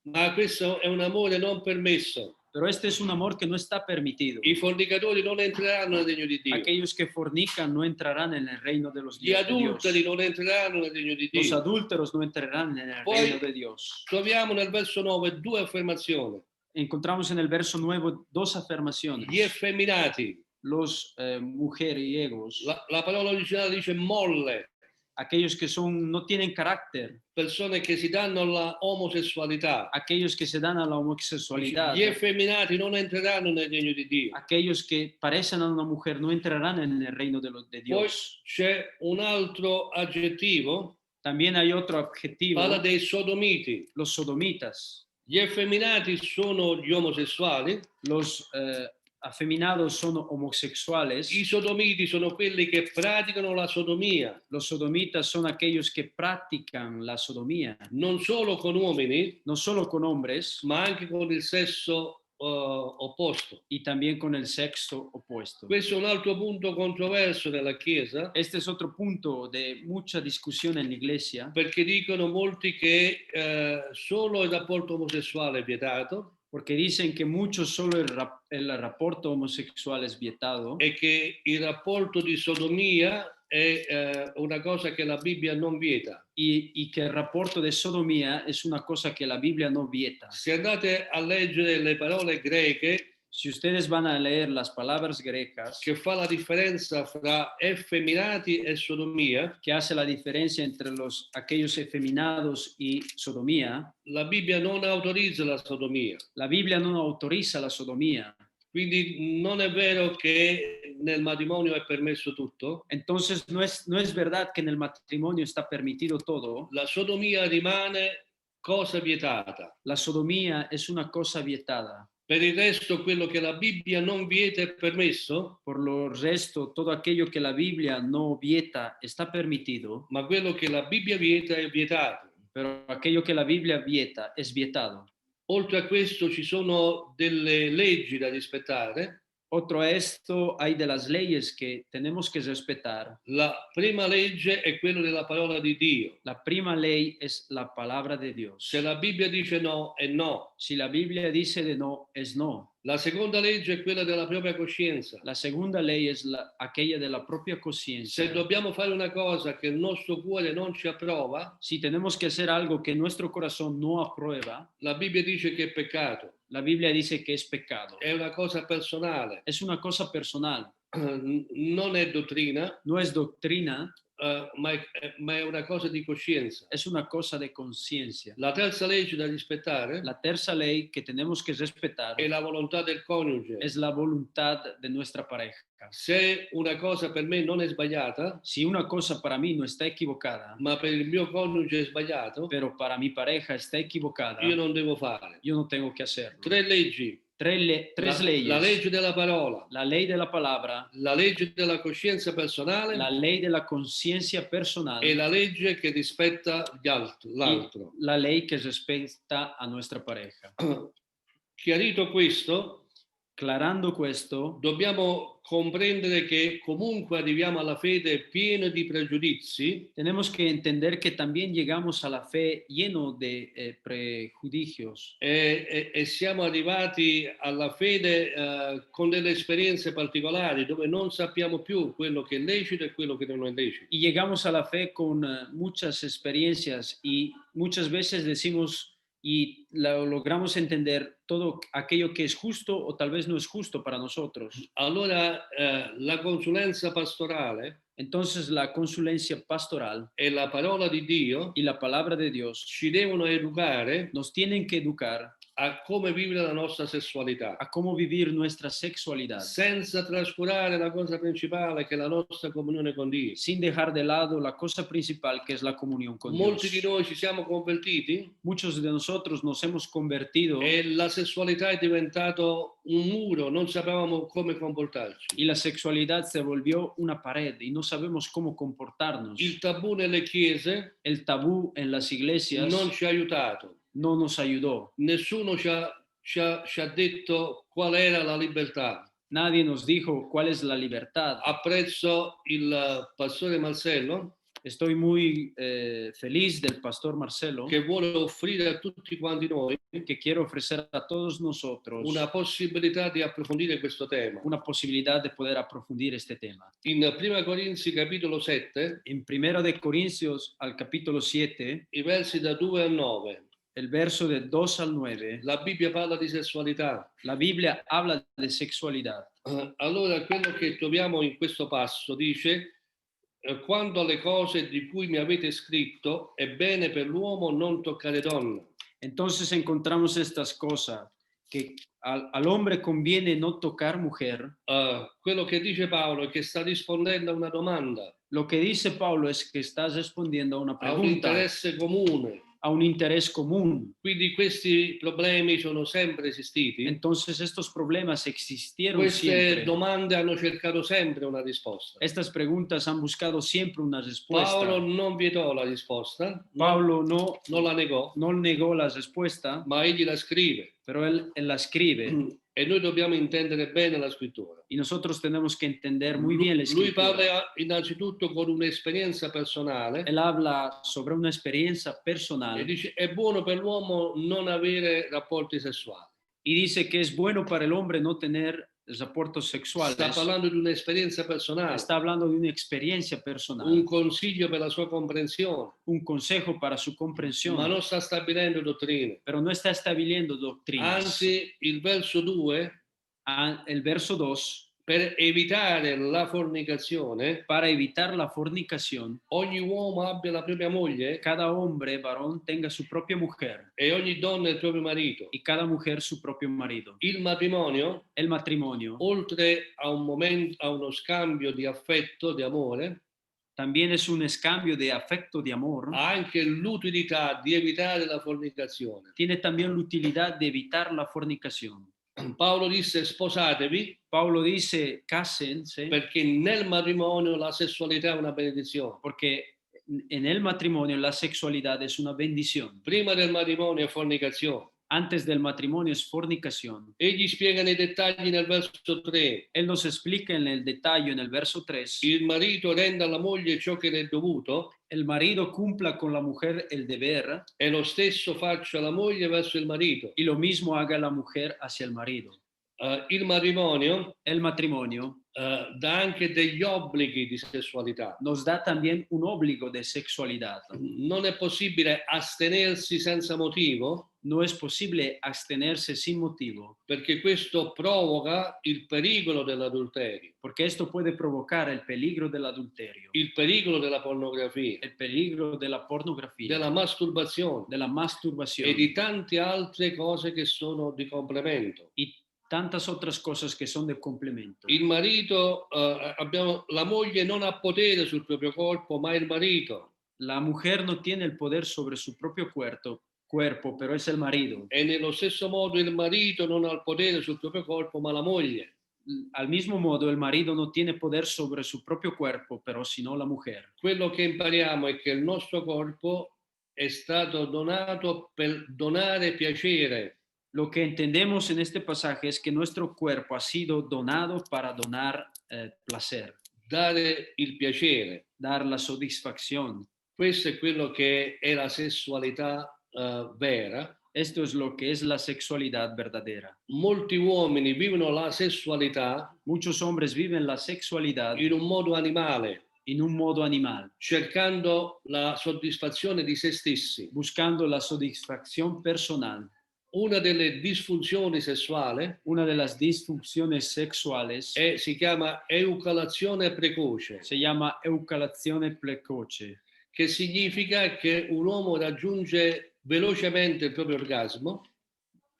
S2: ma questo è un amore non permesso.
S1: pero este es un amor que no está permitido.
S2: I fornicatori non entreranno nel regno di Dio.
S1: Aquellos que fornican no entrarán en el reino de los
S2: Gli
S1: de Dios.
S2: adulteri non entreranno nel regno di
S1: Los
S2: Dio.
S1: adúlteros no entrarán en el
S2: Poi-
S1: reino de Dios.
S2: Troviamo nel verso 9 due affermazioni.
S1: Encontramos en el verso 9 dos afirmaciones.
S2: Gli effeminati,
S1: Los mujeriegos,
S2: la parola originale dice molle,
S1: aquellos que no tienen carácter,
S2: persone che si danno alla omosessualità.
S1: aquellos que se dan a la homosexualidad,
S2: Gli effeminati non entreranno nel regno di Dio.
S1: aquellos que parecen a una mujer no entrarán en el reino de
S2: Poi
S1: Dios.
S2: c'è un altro aggettivo,
S1: También hay otro adjetivo,
S2: parla dei sodomiti.
S1: los sodomitas.
S2: Gli effeminati sono gli omosessuali,
S1: Los afeminados son
S2: I
S1: homosexuales,
S2: sodomiti sono quelli che praticano la sodomia,
S1: los sodomitas son aquellos que practican la sodomía,
S2: non solo con uomini,
S1: no solo con hombres,
S2: ma anche con il sesso opposto.
S1: y también con el sexo opuesto.
S2: Questo è un altro punto controverso nella Chiesa,
S1: Este es otro punto de mucha discusión en la iglesia,
S2: perché dicono molti che solo il rapporto omosessuale è vietato
S1: porque dicen que mucho solo el rapporto homosexual es vietado
S2: e che il rapporto di sodomia è una cosa che la Bibbia non vieta.
S1: y que el rapporto de sodomía es una cosa que la Biblia no vieta.
S2: Se andate a leggere le parole greche,
S1: Si ustedes van a leer las palabras grecas,
S2: che fa la differenza fra effeminati e sodomia,
S1: que hace la diferencia entre aquellos efeminados y sodomía,
S2: la Bibbia non autorizza la sodomia.
S1: la Biblia no autoriza la sodomía.
S2: Quindi non è vero che nel matrimonio è permesso tutto.
S1: Entonces no es verdad que en el matrimonio está permitido todo.
S2: La sodomia rimane cosa vietata.
S1: La sodomía es una cosa vietada.
S2: Per il resto, quello che la Bibbia non vieta è permesso,
S1: Por lo resto, todo aquello que la Biblia no vieta está permitido,
S2: ma quello che la Bibbia vieta è vietato.
S1: pero aquello que la Biblia vieta es vietado.
S2: Oltre a questo ci sono delle leggi da rispettare.
S1: Otro a esto, hay de las leyes que tenemos que respetar.
S2: La prima legge è quella della parola di Dio.
S1: La prima ley es la palabra de Dios.
S2: Se la Bibbia dice no, è no.
S1: Si la Biblia dice de no, es no.
S2: La seconda legge è quella della propria coscienza.
S1: La segunda ley es aquella de la propia conciencia.
S2: Se dobbiamo fare una cosa che il nostro cuore non ci approva,
S1: Si tenemos que hacer algo que nuestro corazón no aprueba,
S2: la Bibbia dice che è peccato.
S1: la Biblia dice que es pecado.
S2: È una cosa personale.
S1: Es una cosa personal.
S2: Non è dottrina,
S1: No es doctrina,
S2: ma è una cosa di coscienza.
S1: es una cosa de conciencia.
S2: La terza legge da rispettare
S1: La tercera ley que tenemos que respetar
S2: è la volontà del coniuge.
S1: es la voluntad de nuestra pareja.
S2: Se una cosa per me non è sbagliata,
S1: Si una cosa para mí no está equivocada,
S2: ma per il mio coniuge è sbagliato,
S1: pero para mi pareja está equivocada,
S2: io non devo fare.
S1: yo no tengo que hacerlo.
S2: Tre leggi.
S1: Tres leyes.
S2: La legge della parola,
S1: La ley de la palabra,
S2: la legge della coscienza personale
S1: la ley de la conciencia personal
S2: e la legge che rispetta l'altro.
S1: y la ley que respeta a nuestra pareja.
S2: Chiarito questo,
S1: Aclarando questo,
S2: dobbiamo comprendere che comunque arriviamo alla fede pieno di pregiudizi
S1: tenemos que entender que también llegamos a la fe lleno de prejuicios
S2: e siamo arrivati alla fede con delle esperienze particolari dove non sappiamo più quello che è lecito e quello che non è lecito.
S1: y llegamos a la fe con muchas experiencias y muchas veces decimos y logramos entender todo aquello que es justo o tal vez no es justo para nosotros.
S2: Allora la consulenza pastorale
S1: Entonces la consulencia pastoral
S2: e la parola di Dio
S1: y la palabra de Dios
S2: ci devono educare
S1: nos tienen que educar
S2: a come vivere la nostra sessualità,
S1: a cómo vivir nuestra sexualidad,
S2: senza trascurare la cosa principale che è la nostra comunione con Dio.
S1: sin dejar de lado la cosa principal que es la comunión con
S2: Molti di
S1: Dios.
S2: noi ci siamo convertiti
S1: Muchos de nosotros nos hemos convertido
S2: e la sessualità è diventato un muro, non sapevamo come comportarci.
S1: y la sexualidad se volvió una pared y no sabemos cómo comportarnos.
S2: Il tabù nelle chiese
S1: El tabú en las iglesias
S2: non ci ha aiutato,
S1: no nos ayudó.
S2: nessuno ci ha detto qual era la libertà.
S1: Nadie nos dijo cuál es la libertad.
S2: Apprezzo il pastore Marcello
S1: Estoy muy feliz del pastor Marcelo,
S2: che vuole offrire a tutti quanti noi
S1: que quiere ofrecer a todos nosotros
S2: una possibilità di approfondire questo tema.
S1: una posibilidad de poder aprofundir este tema.
S2: In 1 Corinzi capitolo 7,
S1: En 1 de Corintios al capítulo 7,
S2: i versi da 2 a 9,
S1: el verso de 2 al 9,
S2: la Bibbia parla di sessualità.
S1: la Biblia habla de sexualidad.
S2: Allora quello che troviamo in questo passo dice: quanto alle cose di cui mi avete scritto, è bene per l'uomo non toccare donna.
S1: Entonces encontramos estas cosas, que al hombre conviene no tocar mujer.
S2: Quello che dice Paolo è che sta rispondendo a una domanda,
S1: Lo que dice Pablo es que estás respondiendo a una
S2: a un
S1: pregunta,
S2: interesse comune.
S1: a un interés común.
S2: Quindi questi problemi sono sempre esistiti.
S1: Entonces estos problemas existieron
S2: Queste
S1: siempre.
S2: domande hanno cercato sempre una risposta.
S1: Estas preguntas han buscado siempre una respuesta.
S2: Paolo non vietò la risposta,
S1: Pablo
S2: non la negò,
S1: no negó la respuesta,
S2: ma egli la scrive.
S1: pero él la escribe.
S2: E noi dobbiamo intendere bene la scrittura.
S1: Y nosotros tenemos que entender muy bien la
S2: Lui
S1: escritura.
S2: parla innanzitutto con un'esperienza personale
S1: Él habla sobre una experiencia
S2: e
S1: personal
S2: dice è buono per l'uomo non avere rapporti sessuali.
S1: y dice que es bueno para el hombre no tener rapportos
S2: Sta
S1: sexuales.
S2: parlando di un'esperienza personale,
S1: Está hablando de una experiencia
S2: un
S1: personal,
S2: consiglio per la sua comprensione,
S1: un consejo para su
S2: ma
S1: comprensión,
S2: non sta stabilendo dottrine.
S1: pero no está estableciendo doctrinas.
S2: Anzi, il verso 2,
S1: El verso 2,
S2: per evitare la fornicazione,
S1: para evitar la fornicación,
S2: ogni uomo abbia la propria moglie
S1: cada hombre varón tenga su propia mujer
S2: e ogni donna il proprio marito.
S1: y cada mujer su propio marido.
S2: Il matrimonio,
S1: El matrimonio
S2: oltre a uno scambio di affetto, di amore,
S1: también es un escambio de afecto, de amor.
S2: ha anche l'utilità di evitare la fornicazione.
S1: Tiene también la utilidad de evitar la fornicación.
S2: Paolo disse sposatevi
S1: Pablo dice, cásense,
S2: perché nel matrimonio la sessualità è una benedizione.
S1: porque en el matrimonio la sexualidad es una bendición.
S2: Prima del matrimonio è fornicazione.
S1: Antes del matrimonio es fornicación.
S2: Egli spiega nei dettagli nel verso 3.
S1: Él nos explica en el detalle en el verso 3.
S2: Il marito renda alla moglie ciò che le è dovuto
S1: El marido cumpla con la mujer el deber
S2: e lo stesso faccia la moglie verso il marito.
S1: y lo mismo haga la mujer hacia el marido.
S2: Il matrimonio
S1: El matrimonio
S2: dà anche degli obblighi di sessualità.
S1: nos da también un obligo de sexualidad.
S2: Non è possibile astenersi senza motivo
S1: No es posible abstenerse sin motivo,
S2: perché questo provoca il pericolo dell'adulterio,
S1: porque esto puede provocar el peligro del adulterio,
S2: il pericolo della pornografia,
S1: el peligro de la pornografía,
S2: della masturbazione
S1: de la masturbación
S2: e di tante altre cose che sono di complemento.
S1: y tantas otras cosas que son de complemento.
S2: Il marito, la moglie non ha potere sul proprio corpo, ma il marito.
S1: La mujer no tiene el poder sobre su propio cuerpo, pero es el marido.
S2: E nello stesso modo il marito non ha il potere sul proprio corpo, ma la moglie.
S1: Al mismo modo, el marido no tiene poder sobre su propio cuerpo, pero sino la mujer.
S2: Quello che impariamo è che il nostro corpo è stato donato per donare piacere.
S1: Lo que entendemos en este pasaje es que nuestro cuerpo ha sido donado para donar placer,
S2: Dare il piacere.
S1: dar la satisfacción.
S2: Questo è quello che è la sessualità vera.
S1: Esto es lo que es la sexualidad verdadera.
S2: Molti uomini vivono la sessualità
S1: Muchos hombres viven la sexualidad
S2: in un modo animale,
S1: en un modo animal,
S2: cercando la soddisfazione di se stessi.
S1: buscando la satisfacción personal.
S2: Una delle disfunzioni sessuali
S1: Una de las disfunciones sexuales
S2: si chiama eucalazione precoce,
S1: se llama eucalazione precoce,
S2: che significa che un uomo raggiunge velocemente il proprio orgasmo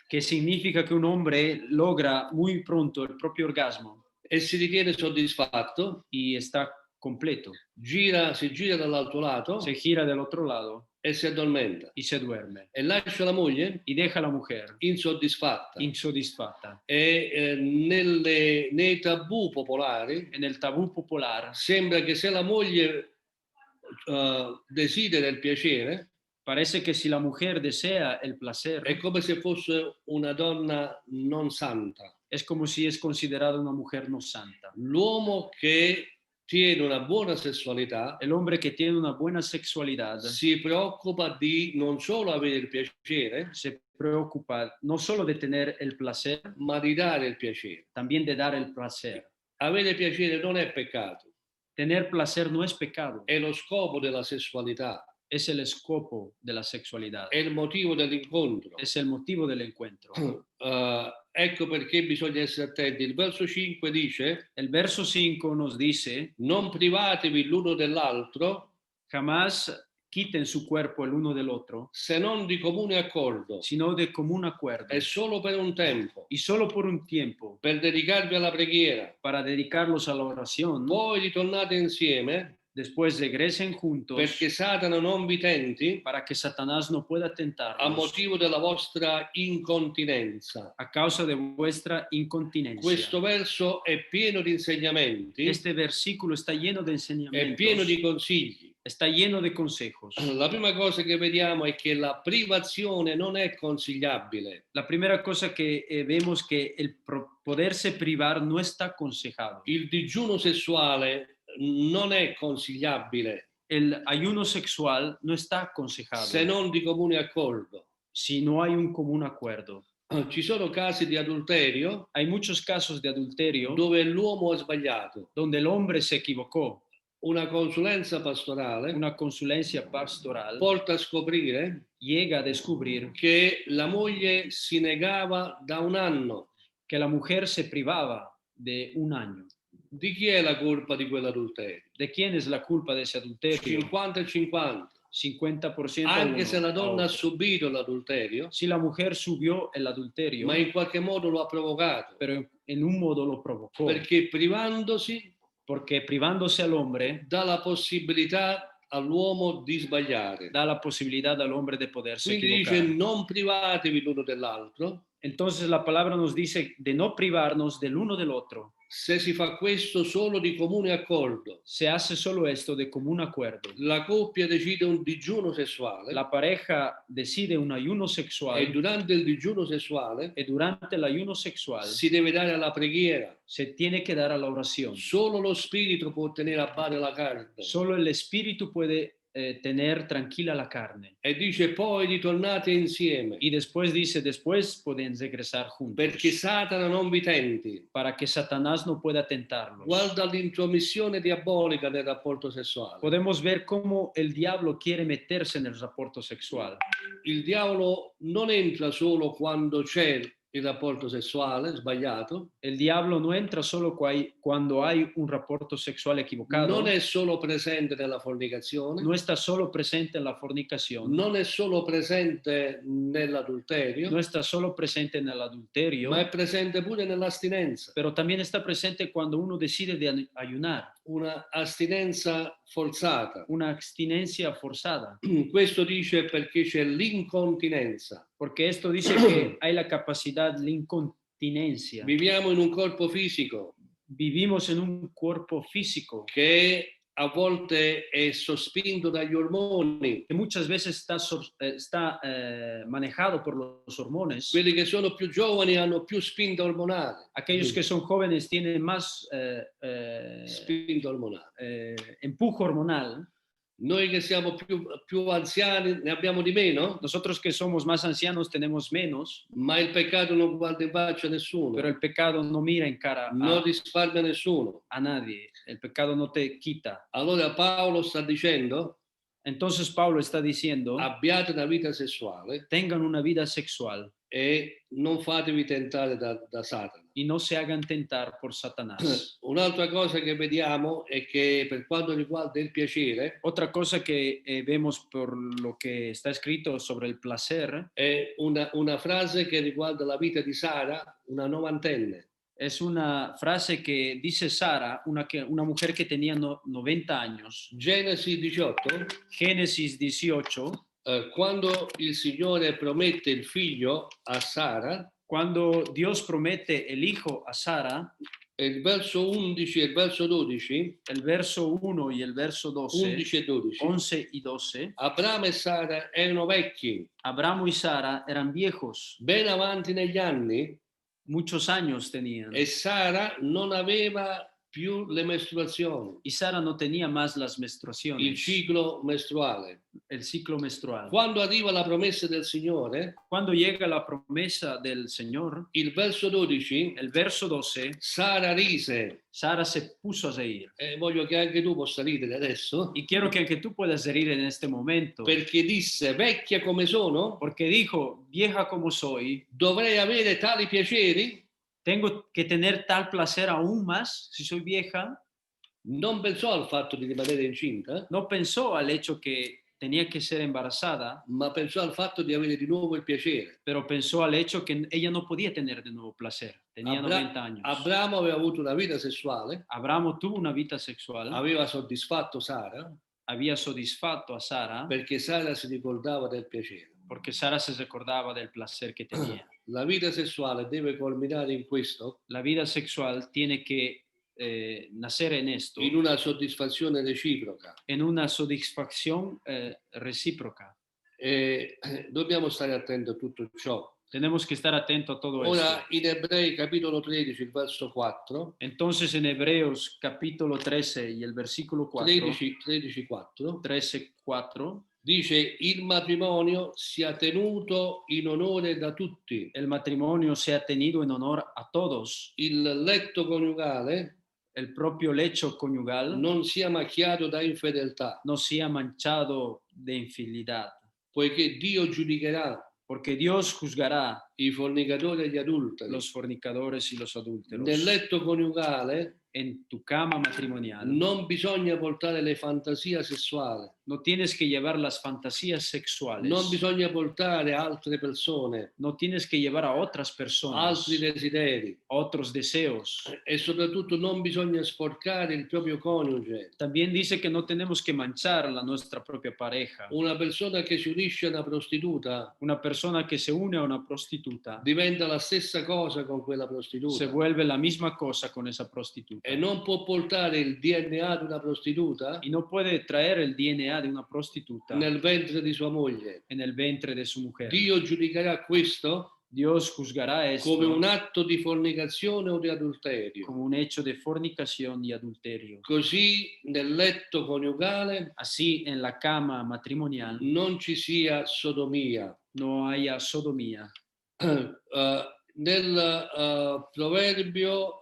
S1: que significa que un hombre logra muy pronto el propio orgasmo
S2: e si ritiene soddisfatto,
S1: y está completo.
S2: si gira dall'altro lato
S1: Se gira del otro lado
S2: e si addormenta
S1: y se duerme.
S2: e lascia la moglie
S1: Y deja a la mujer
S2: insoddisfatta.
S1: insoddisfatta.
S2: E nei tabù popolari
S1: En el tabú popular
S2: sembra che se la moglie desidera il piacere
S1: parece que si la mujer desea el placer,
S2: è come se fosse una donna non santa.
S1: es como si es considerada una mujer no santa.
S2: L'uomo che tiene una buona sessualità
S1: El hombre que tiene una buena sexualidad
S2: si preoccupa di non solo avere il piacere,
S1: se preocupa no solo de tener el placer,
S2: ma di dare il piacere.
S1: también de dar el placer.
S2: Avere piacere non è peccato,
S1: Tener placer no es pecado,
S2: è lo scopo della sessualità,
S1: es el escopo de la sexualidad,
S2: è il motivo dell'incontro.
S1: es el motivo del encuentro.
S2: Ecco perché bisogna essere attenti. Il verso 5 dice:
S1: El verso 5 nos dice,
S2: non privatevi l'uno dell'altro
S1: jamás quiten su cuerpo el uno del otro,
S2: se non di comune accordo,
S1: sino de común acuerdo,
S2: è solo per un tempo,
S1: y solo por un tiempo,
S2: per dedicarvi alla preghiera.
S1: para dedicarlos a la oración.
S2: Poi ritornate insieme
S1: Después regresen juntos
S2: perché Satana non vi tenti
S1: para que Satanás no pueda
S2: a
S1: tentarlos
S2: motivo della vostra incontinenza.
S1: a causa de vuestra incontinencia.
S2: Questo verso è pieno di insegnamenti,
S1: Este versículo está lleno de
S2: è pieno di
S1: enseñamientos,
S2: consigli.
S1: está lleno de consejos.
S2: La prima cosa che vediamo è che la privazione non è consigliabile.
S1: La primera cosa que vemos que el poderse privar no está aconsejado.
S2: Il digiuno sessuale non è consigliabile
S1: El ayuno sexual no está aconsejado
S2: se non di comune accordo.
S1: si no hay un común acuerdo.
S2: Ci sono casi di adulterio
S1: Hay muchos casos de adulterio
S2: dove l'uomo ha sbagliato.
S1: donde el hombre se equivocó.
S2: Una consulenza pastorale
S1: Una consulencia pastoral
S2: porta a scoprire
S1: llega a descubrir
S2: che la moglie si negava da un anno.
S1: que la mujer se privaba de un año.
S2: Di chi è la colpa di quell'adulterio?
S1: ¿De quién es la culpa de ese adulterio?
S2: 50 e 50.
S1: 50% a
S2: Anche
S1: uno,
S2: se la
S1: a
S2: donna ha
S1: otro.
S2: subito l'adulterio,
S1: Si la mujer subió el adulterio,
S2: ma in qualche modo lo ha provocato,
S1: pero en un modo lo provocó,
S2: perché privandosi
S1: porque privándose al hombre
S2: dà la possibilità all'uomo di sbagliare.
S1: da la posibilidad al hombre de poderse
S2: Quindi dice
S1: equivocar.
S2: non privatevi l'uno dell'altro.
S1: Entonces la palabra nos dice de no privarnos del uno del otro.
S2: Se si fa questo solo di comune accordo,
S1: Se hace solo esto de común acuerdo.
S2: la coppia decide un digiuno sessuale
S1: La pareja decide un ayuno
S2: e
S1: sexual
S2: durante il digiuno sessuale
S1: y durante el ayuno sexual
S2: si deve dare alla preghiera.
S1: se tiene que dar a la oración.
S2: Solo lo spirito può tenere a bada la carne.
S1: Solo el espíritu puede tener tranquila la carne.
S2: E dice poi ritornate insieme,
S1: Y después dice, después pueden regresar juntos.
S2: perché Satana non vi tenti.
S1: Para que Satanás no pueda tentarlos.
S2: Guarda l'intromissione diabolica nel rapporto sessuale.
S1: Podemos ver cómo el diablo quiere meterse en el rapporto sexual.
S2: Il diavolo non entra solo quando c'è il rapporto sessuale sbagliato,
S1: El diablo no entra solo cuando hay un rapporto sexual equivocado.
S2: non è solo presente nella fornicazione,
S1: No está solo presente en la fornicación.
S2: non è solo presente nell'adulterio,
S1: No está solo presente en el adulterio.
S2: ma è presente pure nell'astinenza.
S1: Pero también está presente cuando uno decide de ayunar.
S2: Una astinenza forzata.
S1: Una abstinencia forzada.
S2: Questo dice perché c'è l'incontinenza.
S1: Porque esto dice que hay la capacidad, la incontinencia.
S2: Viviamo in un corpo fisico
S1: Vivimos en un cuerpo físico
S2: che a volte è sospinto dagli ormoni.
S1: que muchas veces está manejado por los hormones.
S2: Quelli che sono più giovani hanno più spinta ormonale.
S1: Aquellos que son jóvenes tienen más
S2: Spinta ormonale.
S1: empujo hormonal.
S2: Noi che siamo più anziani ne abbiamo di meno,
S1: Nosotros que somos más ancianos tenemos menos,
S2: ma il peccato non guarda in faccia a nessuno,
S1: pero el pecado no mira en cara
S2: non risparmia nessuno.
S1: a nadie. El pecado no te quita.
S2: Allora Paolo sta dicendo:
S1: Entonces Pablo está diciendo,
S2: abbiate una vita sessuale
S1: tengan una vida sexual
S2: e non fatevi tentare da Satana.
S1: y no se hagan tentar por Satanás.
S2: Un'altra cosa che vediamo è che per quanto riguarda il piacere,
S1: Otra cosa que vemos por lo que está escrito sobre el placer
S2: è una frase che riguarda la vita di Sara, una novantenne.
S1: es una frase que dice Sara, una mujer que tenía 90 años.
S2: Genesi 18,
S1: Génesis 18,
S2: quando il Signore promette il figlio a Sara,
S1: cuando Dios promete el hijo a Sara,
S2: il verso 11 e il verso 12,
S1: el verso 1 y el verso 12,
S2: 11 e 12,
S1: 11 y 12,
S2: Abramo e Sara erano vecchi,
S1: Abramo y Sara eran viejos,
S2: ben avanti negli anni,
S1: muchos años tenían,
S2: e Sara non aveva più le mestruazioni,
S1: y Sara no tenía más las
S2: il
S1: menstruaciones,
S2: ciclo mestruale.
S1: el ciclo menstrual.
S2: Quando arriva la promessa del Signore,
S1: Cuando llega la promesa del Señor,
S2: il verso 12,
S1: el verso 12,
S2: Sara rise,
S1: Sara se puso a reír.
S2: e voglio che anche tu possa ridere adesso,
S1: Y quiero que tú puedas reír en este momento,
S2: perché disse: vecchia come sono,
S1: porque dijo, vieja como soy,
S2: dovrei avere tali piaceri?
S1: tengo que tener tal placer aún más si soy vieja.
S2: Non pensò al fatto di rimanere incinta,
S1: No pensó al hecho que tenía que ser embarazada,
S2: ma pensò al fatto di avere di nuovo il piacere.
S1: pero pensó al hecho que ella no podía tener de nuevo placer. Tenía 90 años.
S2: Abramo aveva avuto una vita sessuale,
S1: Abramo tuvo una vida sexual,
S2: aveva soddisfatto Sara,
S1: había satisfecho a Sara,
S2: perché Sara si ricordava del piacere.
S1: porque Sara se recordaba del placer que tenía.
S2: La vita sessuale deve culminare in questo,
S1: La vida sexual tiene que nacer en esto,
S2: in una soddisfazione reciproca.
S1: en una satisfacción recíproca.
S2: Dobbiamo stare attenti a tutto ciò.
S1: Tenemos que estar atentos a todo
S2: Ora,
S1: esto.
S2: in Ebrei capitolo 13, il verso 4,
S1: Entonces en Hebreos capítulo 13 y el versículo 4,
S2: 13, 4,
S1: 13, 4,
S2: dice: il matrimonio sia tenuto in onore da tutti.
S1: el matrimonio sea tenido en honor a todos,
S2: Il letto coniugale
S1: el propio lecho conyugal
S2: non sia macchiato da infedeltà,
S1: no sea manchado de infidelidad,
S2: poiché Dio giudicherà
S1: porque Dios juzgará
S2: i fornicatori e gli adulteri.
S1: los fornicadores y los adúlteros.
S2: Nel letto coniugale
S1: En tu cama matrimonial
S2: non bisogna portare le fantasie sessuali,
S1: no tienes que llevar las fantasías sexuales,
S2: non bisogna portare altre persone,
S1: no tienes que llevar a otras personas,
S2: altri desideri,
S1: otros deseos.
S2: e soprattutto non bisogna sporcare il proprio coniuge.
S1: También dice que no tenemos que manchar a nuestra propia pareja.
S2: Una persona che si unisce a una prostituta
S1: Una persona que se une a una prostituta
S2: diventa la stessa cosa con quella
S1: se
S2: prostituta
S1: vuelve la misma cosa con esa prostituta.
S2: e non può portare il DNA di una prostituta
S1: Y no puede traer el DNA de una prostituta
S2: nel ventre di sua moglie.
S1: en el ventre de su mujer.
S2: Dio giudicherà questo
S1: Dios juzgará esto
S2: come un atto di fornicazione o di adulterio.
S1: como un hecho de fornicación y adulterio.
S2: Così nel letto coniugale
S1: Así en la cama matrimonial
S2: non ci sia sodomia.
S1: no haya sodomía.
S2: Nel Proverbio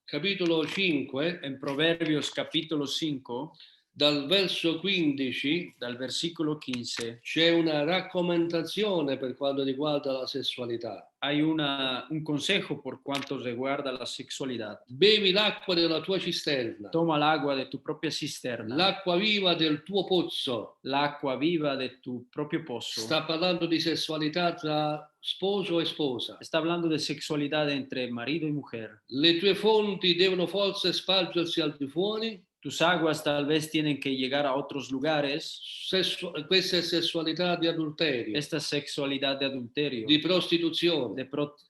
S2: capitolo 5,
S1: En Proverbios capítulo 5,
S2: dal verso 15,
S1: dal versículo 15,
S2: c'è una raccomandazione per quanto riguarda la sessualità.
S1: hay un consejo por cuanto reguarda la sexualidad.
S2: Bevi l'acqua della tua cisterna,
S1: Toma el agua de tu propia cisterna,
S2: l'acqua viva del tuo pozzo.
S1: l'acqua viva de tu propio pozo.
S2: Sta parlando di sessualità tra sposo e sposa.
S1: Está hablando de sexualidad entre marido y mujer.
S2: Le tue fonti devono forse spargersi al di fuori.
S1: Tus aguas tal vez tienen que llegar a otros lugares.
S2: Questa è sessualità di adulterio,
S1: Esta sexualidad de adulterio,
S2: di prostituzione.
S1: de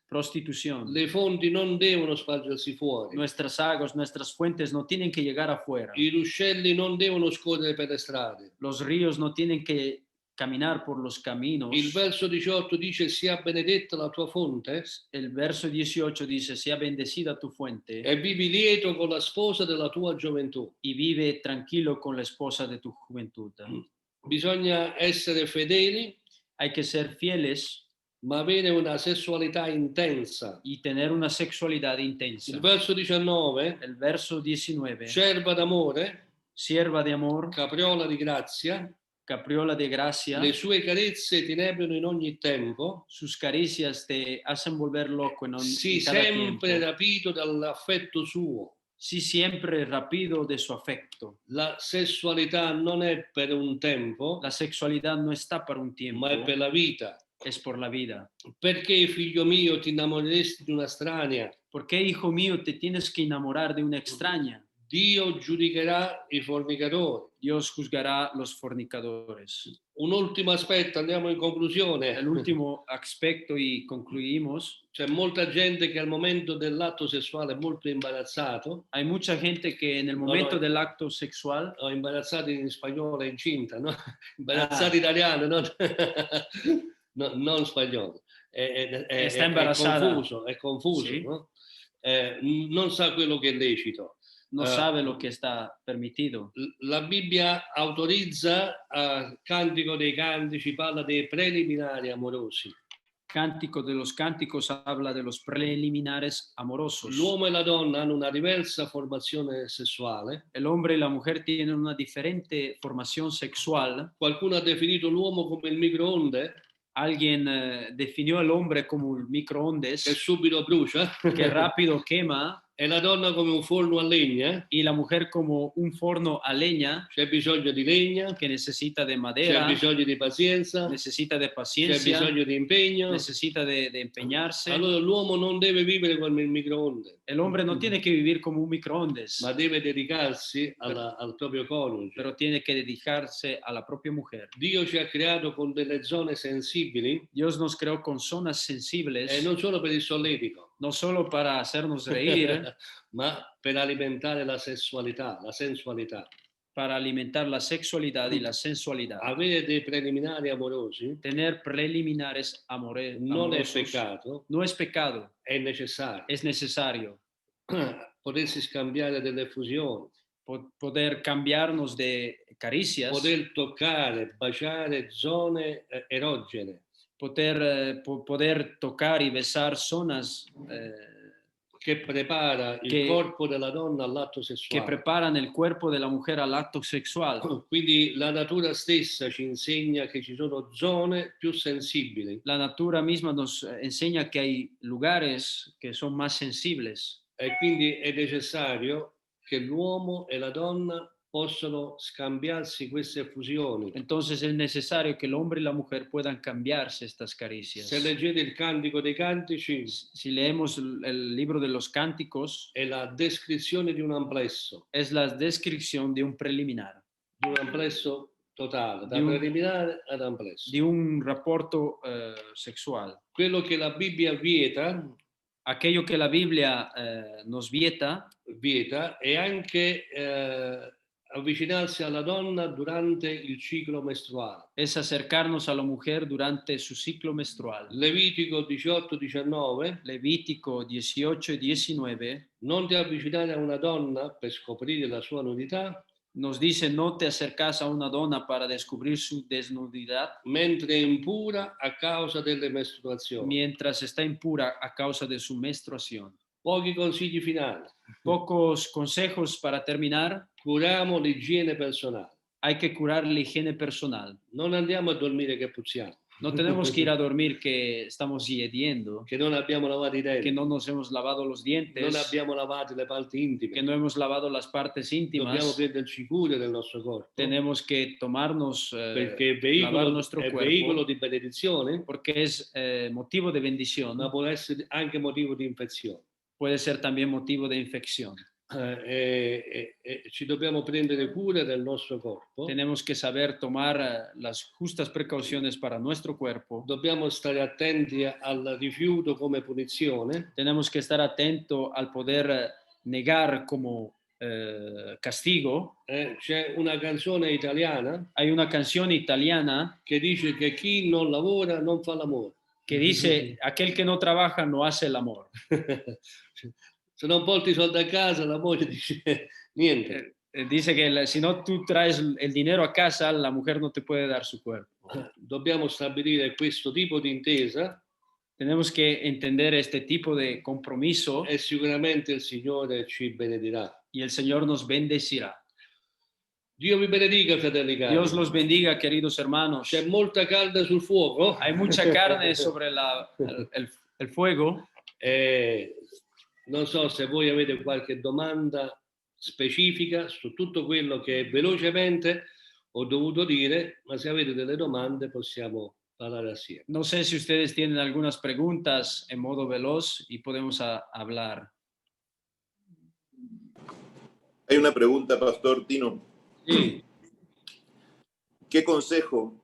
S1: prostitución.
S2: Le fonti non devono spargersi fuori.
S1: Nuestras aguas, nuestras fuentes no tienen que llegar afuera.
S2: I ruscelli non devono scorrere per le strade.
S1: Los ríos no tienen que caminar por los caminos.
S2: Il verso 18 dice: sia benedetta la tua fonte
S1: El verso 18 dice, sea bendecida tu fuente
S2: e vivi lieto con la sposa della tua gioventù.
S1: y vive tranquilo con la esposa de tu juventud.
S2: Bisogna essere fedeli,
S1: Hay que ser fieles
S2: ma avere una sessualità intensa.
S1: y tener una sexualidad intensa.
S2: Il verso 19:
S1: El verso 19,
S2: serva d'amore,
S1: sierva de amor,
S2: capriola di grazia,
S1: capriola de gracia,
S2: le sue carezze ti inebriano in ogni tempo,
S1: sus caricias te hacen volver loco
S2: sii
S1: en cada
S2: sempre
S1: tiempo.
S2: rapito dall'affetto suo.
S1: Sí, siempre rapido de su afecto.
S2: La sessualità non è per un tempo,
S1: La sexualidad no está para un tiempo,
S2: ma è per la vita.
S1: es por la vida.
S2: Perché, figlio mio, ti innamoreresti di una estranea?
S1: ¿Por qué, hijo mío, te tienes que enamorar de una extraña?
S2: Dio giudicherà i fornicatori.
S1: Dios juzgará los fornicadores.
S2: Un ultimo aspetto, andiamo in conclusione.
S1: El último aspecto y concluimos.
S2: C'è molta gente che al momento dell'atto sessuale è molto imbarazzato.
S1: Hay mucha gente que en el momento
S2: no.
S1: del acto sexual,
S2: Imbarazzati in spagnolo è incinta, no? Imbarazzati italiano, non spagnolo.
S1: Está embarazada.
S2: È confuso,
S1: Sì.
S2: no? Non sa quello che è lecito.
S1: no sabe lo que está permitido.
S2: La Bibbia autorizza, Cantico dei Cantici parla dei preliminari amorosi.
S1: Cántico de los Cánticos habla de los preliminares amorosos.
S2: L'uomo e la donna hanno una diversa formazione sessuale.
S1: El hombre y la mujer tienen una diferente formación sexual.
S2: Qualcuno ha definito l'uomo come il microonde.
S1: Alguien definió al hombre como el microondas
S2: che subito brucia,
S1: que rápido quema,
S2: e la donna come un forno a legna,
S1: y la mujer como un forno a leña
S2: c'è bisogno di legna,
S1: que necesita de
S2: c'è
S1: madera,
S2: bisogno di pazienza,
S1: necesita de
S2: c'è
S1: paciencia,
S2: bisogno di impegno.
S1: necesita de empeñarse.
S2: Allora l'uomo non deve vivere come il microonde,
S1: El hombre no tiene que vivir como un microondas,
S2: ma deve dedicarsi al proprio coniuge.
S1: pero tiene que dedicarse a la propia mujer.
S2: Dio ci ha creato con delle zone sensibili
S1: Dios nos creó con zonas sensibles,
S2: e non solo per il solletico,
S1: no solo para hacernos reír,
S2: ma per alimentare la sessualità, la sensualità.
S1: para alimentar la sexualidad y la sensualidad.
S2: Avere dei preliminari amorosi
S1: Tener preliminares
S2: non è
S1: amorosos
S2: peccato,
S1: no es pecado,
S2: è necessario.
S1: es necesario
S2: Potersi scambiare delle effusioni,
S1: poder cambiarnos de caricias,
S2: poter toccare, baciare zone erogene
S1: poder tocar y besar zonas
S2: che prepara il
S1: che-
S2: corpo della donna all'atto
S1: que
S2: sessuale.
S1: preparan el cuerpo de la mujer al acto sexual.
S2: Quindi la natura stessa ci insegna che ci sono zone più sensibili
S1: La natura misma nos enseña que hay lugares que son más sensibles.
S2: e quindi è necessario che l'uomo e la donna possano scambiarsi queste effusioni.
S1: Entonces es necesario que el hombre y la mujer puedan cambiarse estas caricias.
S2: Se leggete il Cantico dei Cantici,
S1: Si leemos el libro de los cánticos,
S2: è la descrizione di un amplesso,
S1: es la descripción de un preliminar,
S2: totale, da
S1: Di un-
S2: preliminare ad amplesso.
S1: de un rapporto sexual.
S2: Quello che la Bibbia vieta
S1: Aquello que la Biblia nos vieta
S2: è anche avvicinarsi alla donna durante il ciclo mestruale.
S1: es acercarnos a la mujer durante su ciclo menstrual.
S2: Levitico 18-19,
S1: Levítico 18 y 19
S2: non ti avvicinare a una donna per scoprire la sua nudità,
S1: nos dice: no te acercas a una donna para descubrir su desnudidad
S2: mentre è impura a causa delle mestruazioni.
S1: mientras está impura a causa de su menstruación.
S2: Pochi consigli finali.
S1: Pocos consejos para terminar.
S2: Curiamo l'igiene personale.
S1: Hay que curar la higiene personal.
S2: Non andiamo a dormire che puzziamo.
S1: No tenemos que ir a dormir que estamos hediondo,
S2: Che non abbiamo lavato i denti,
S1: que no nos hemos lavado los
S2: non
S1: dientes,
S2: abbiamo lavato le parti intime.
S1: que no hemos lavado las partes
S2: Dobbiamo
S1: íntimas.
S2: prenderci cura del nostro corpo,
S1: Tenemos que tomarnos,
S2: perché è
S1: lavar nuestro
S2: è
S1: cuerpo,
S2: veicolo di benedizione,
S1: porque es motivo de bendición,
S2: ma può essere anche motivo di infezione.
S1: puede ser también motivo de infección.
S2: Ci dobbiamo prendere cura del nostro corpo,
S1: Tenemos que saber tomar las justas precauciones para nuestro cuerpo.
S2: dobbiamo stare attenti al rifiuto come punizione,
S1: Tenemos que estar atento al poder negar como castigo.
S2: C'è una canzone italiana
S1: Hay una canción italiana
S2: che dice che chi non lavora non fa l'amore.
S1: que dice: aquel que no trabaja no hace el amor.
S2: Se non porti i soldi a casa, la moglie dice niente.
S1: Dice que si no tú traes el dinero a casa, la mujer no te puede dar su cuerpo.
S2: Dobbiamo stabilire questo tipo di intesa
S1: Tenemos que entender este tipo de compromiso
S2: e sicuramente il Signore ci benedirà.
S1: y el Señor nos bendecirá.
S2: Dio vi benedica, fratelli cari.
S1: Dios los bendiga, queridos hermanos.
S2: C'è molta calda sul fuoco.
S1: Hay mucha carne sobre el fuego.
S2: Non so se voi avete qualche domanda specifica su tutto quello che velocemente ho dovuto dire, ma se avete delle domande possiamo parlare assieme.
S1: No sé si ustedes tienen algunas preguntas en modo veloz y podemos hablar.
S3: Hay una pregunta, Pastor Tino.
S2: Sì.
S3: ¿Qué consejo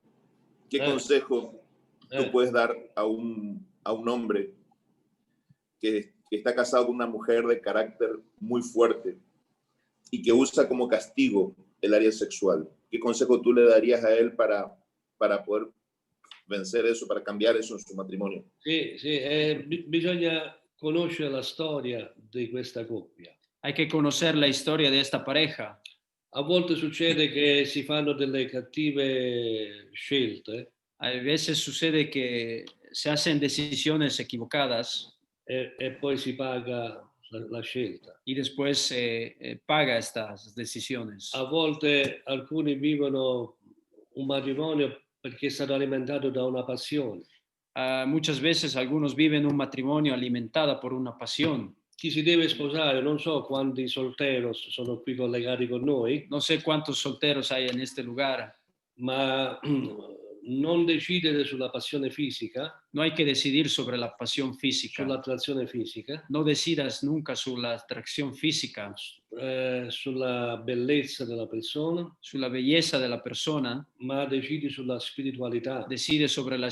S3: tú puedes dar a un hombre que está casado con una mujer de carácter muy fuerte y que usa como castigo el área sexual? ¿Qué consejo tú le darías a él para poder vencer eso, para cambiar eso en su matrimonio?
S2: Sì, bisogna conoscere la storia di questa coppia.
S1: Hay que conocer la historia de esta pareja.
S2: A volte succede che si fanno delle cattive scelte.
S1: A veces sucede que se hacen decisiones equivocadas
S2: E poi si paga la scelta.
S1: y después se paga estas decisiones.
S2: A volte alcuni vivono un matrimonio perché è stato alimentato da una passione.
S1: Muchas veces algunos viven un matrimonio alimentado por una pasión
S2: chi si deve sposare, non so quanti solteros sono qui collegati con noi,
S1: No sé cuántos solteros hay en este lugar.
S2: ma non decidere sulla passione fisica,
S1: No hay que decidir sobre la pasión física.
S2: sull'attrazione fisica,
S1: No decidas nunca sobre la atracción física,
S2: sulla bellezza della persona,
S1: sobre la belleza de la persona.
S2: ma decidi sulla spiritualità,
S1: Decide sobre la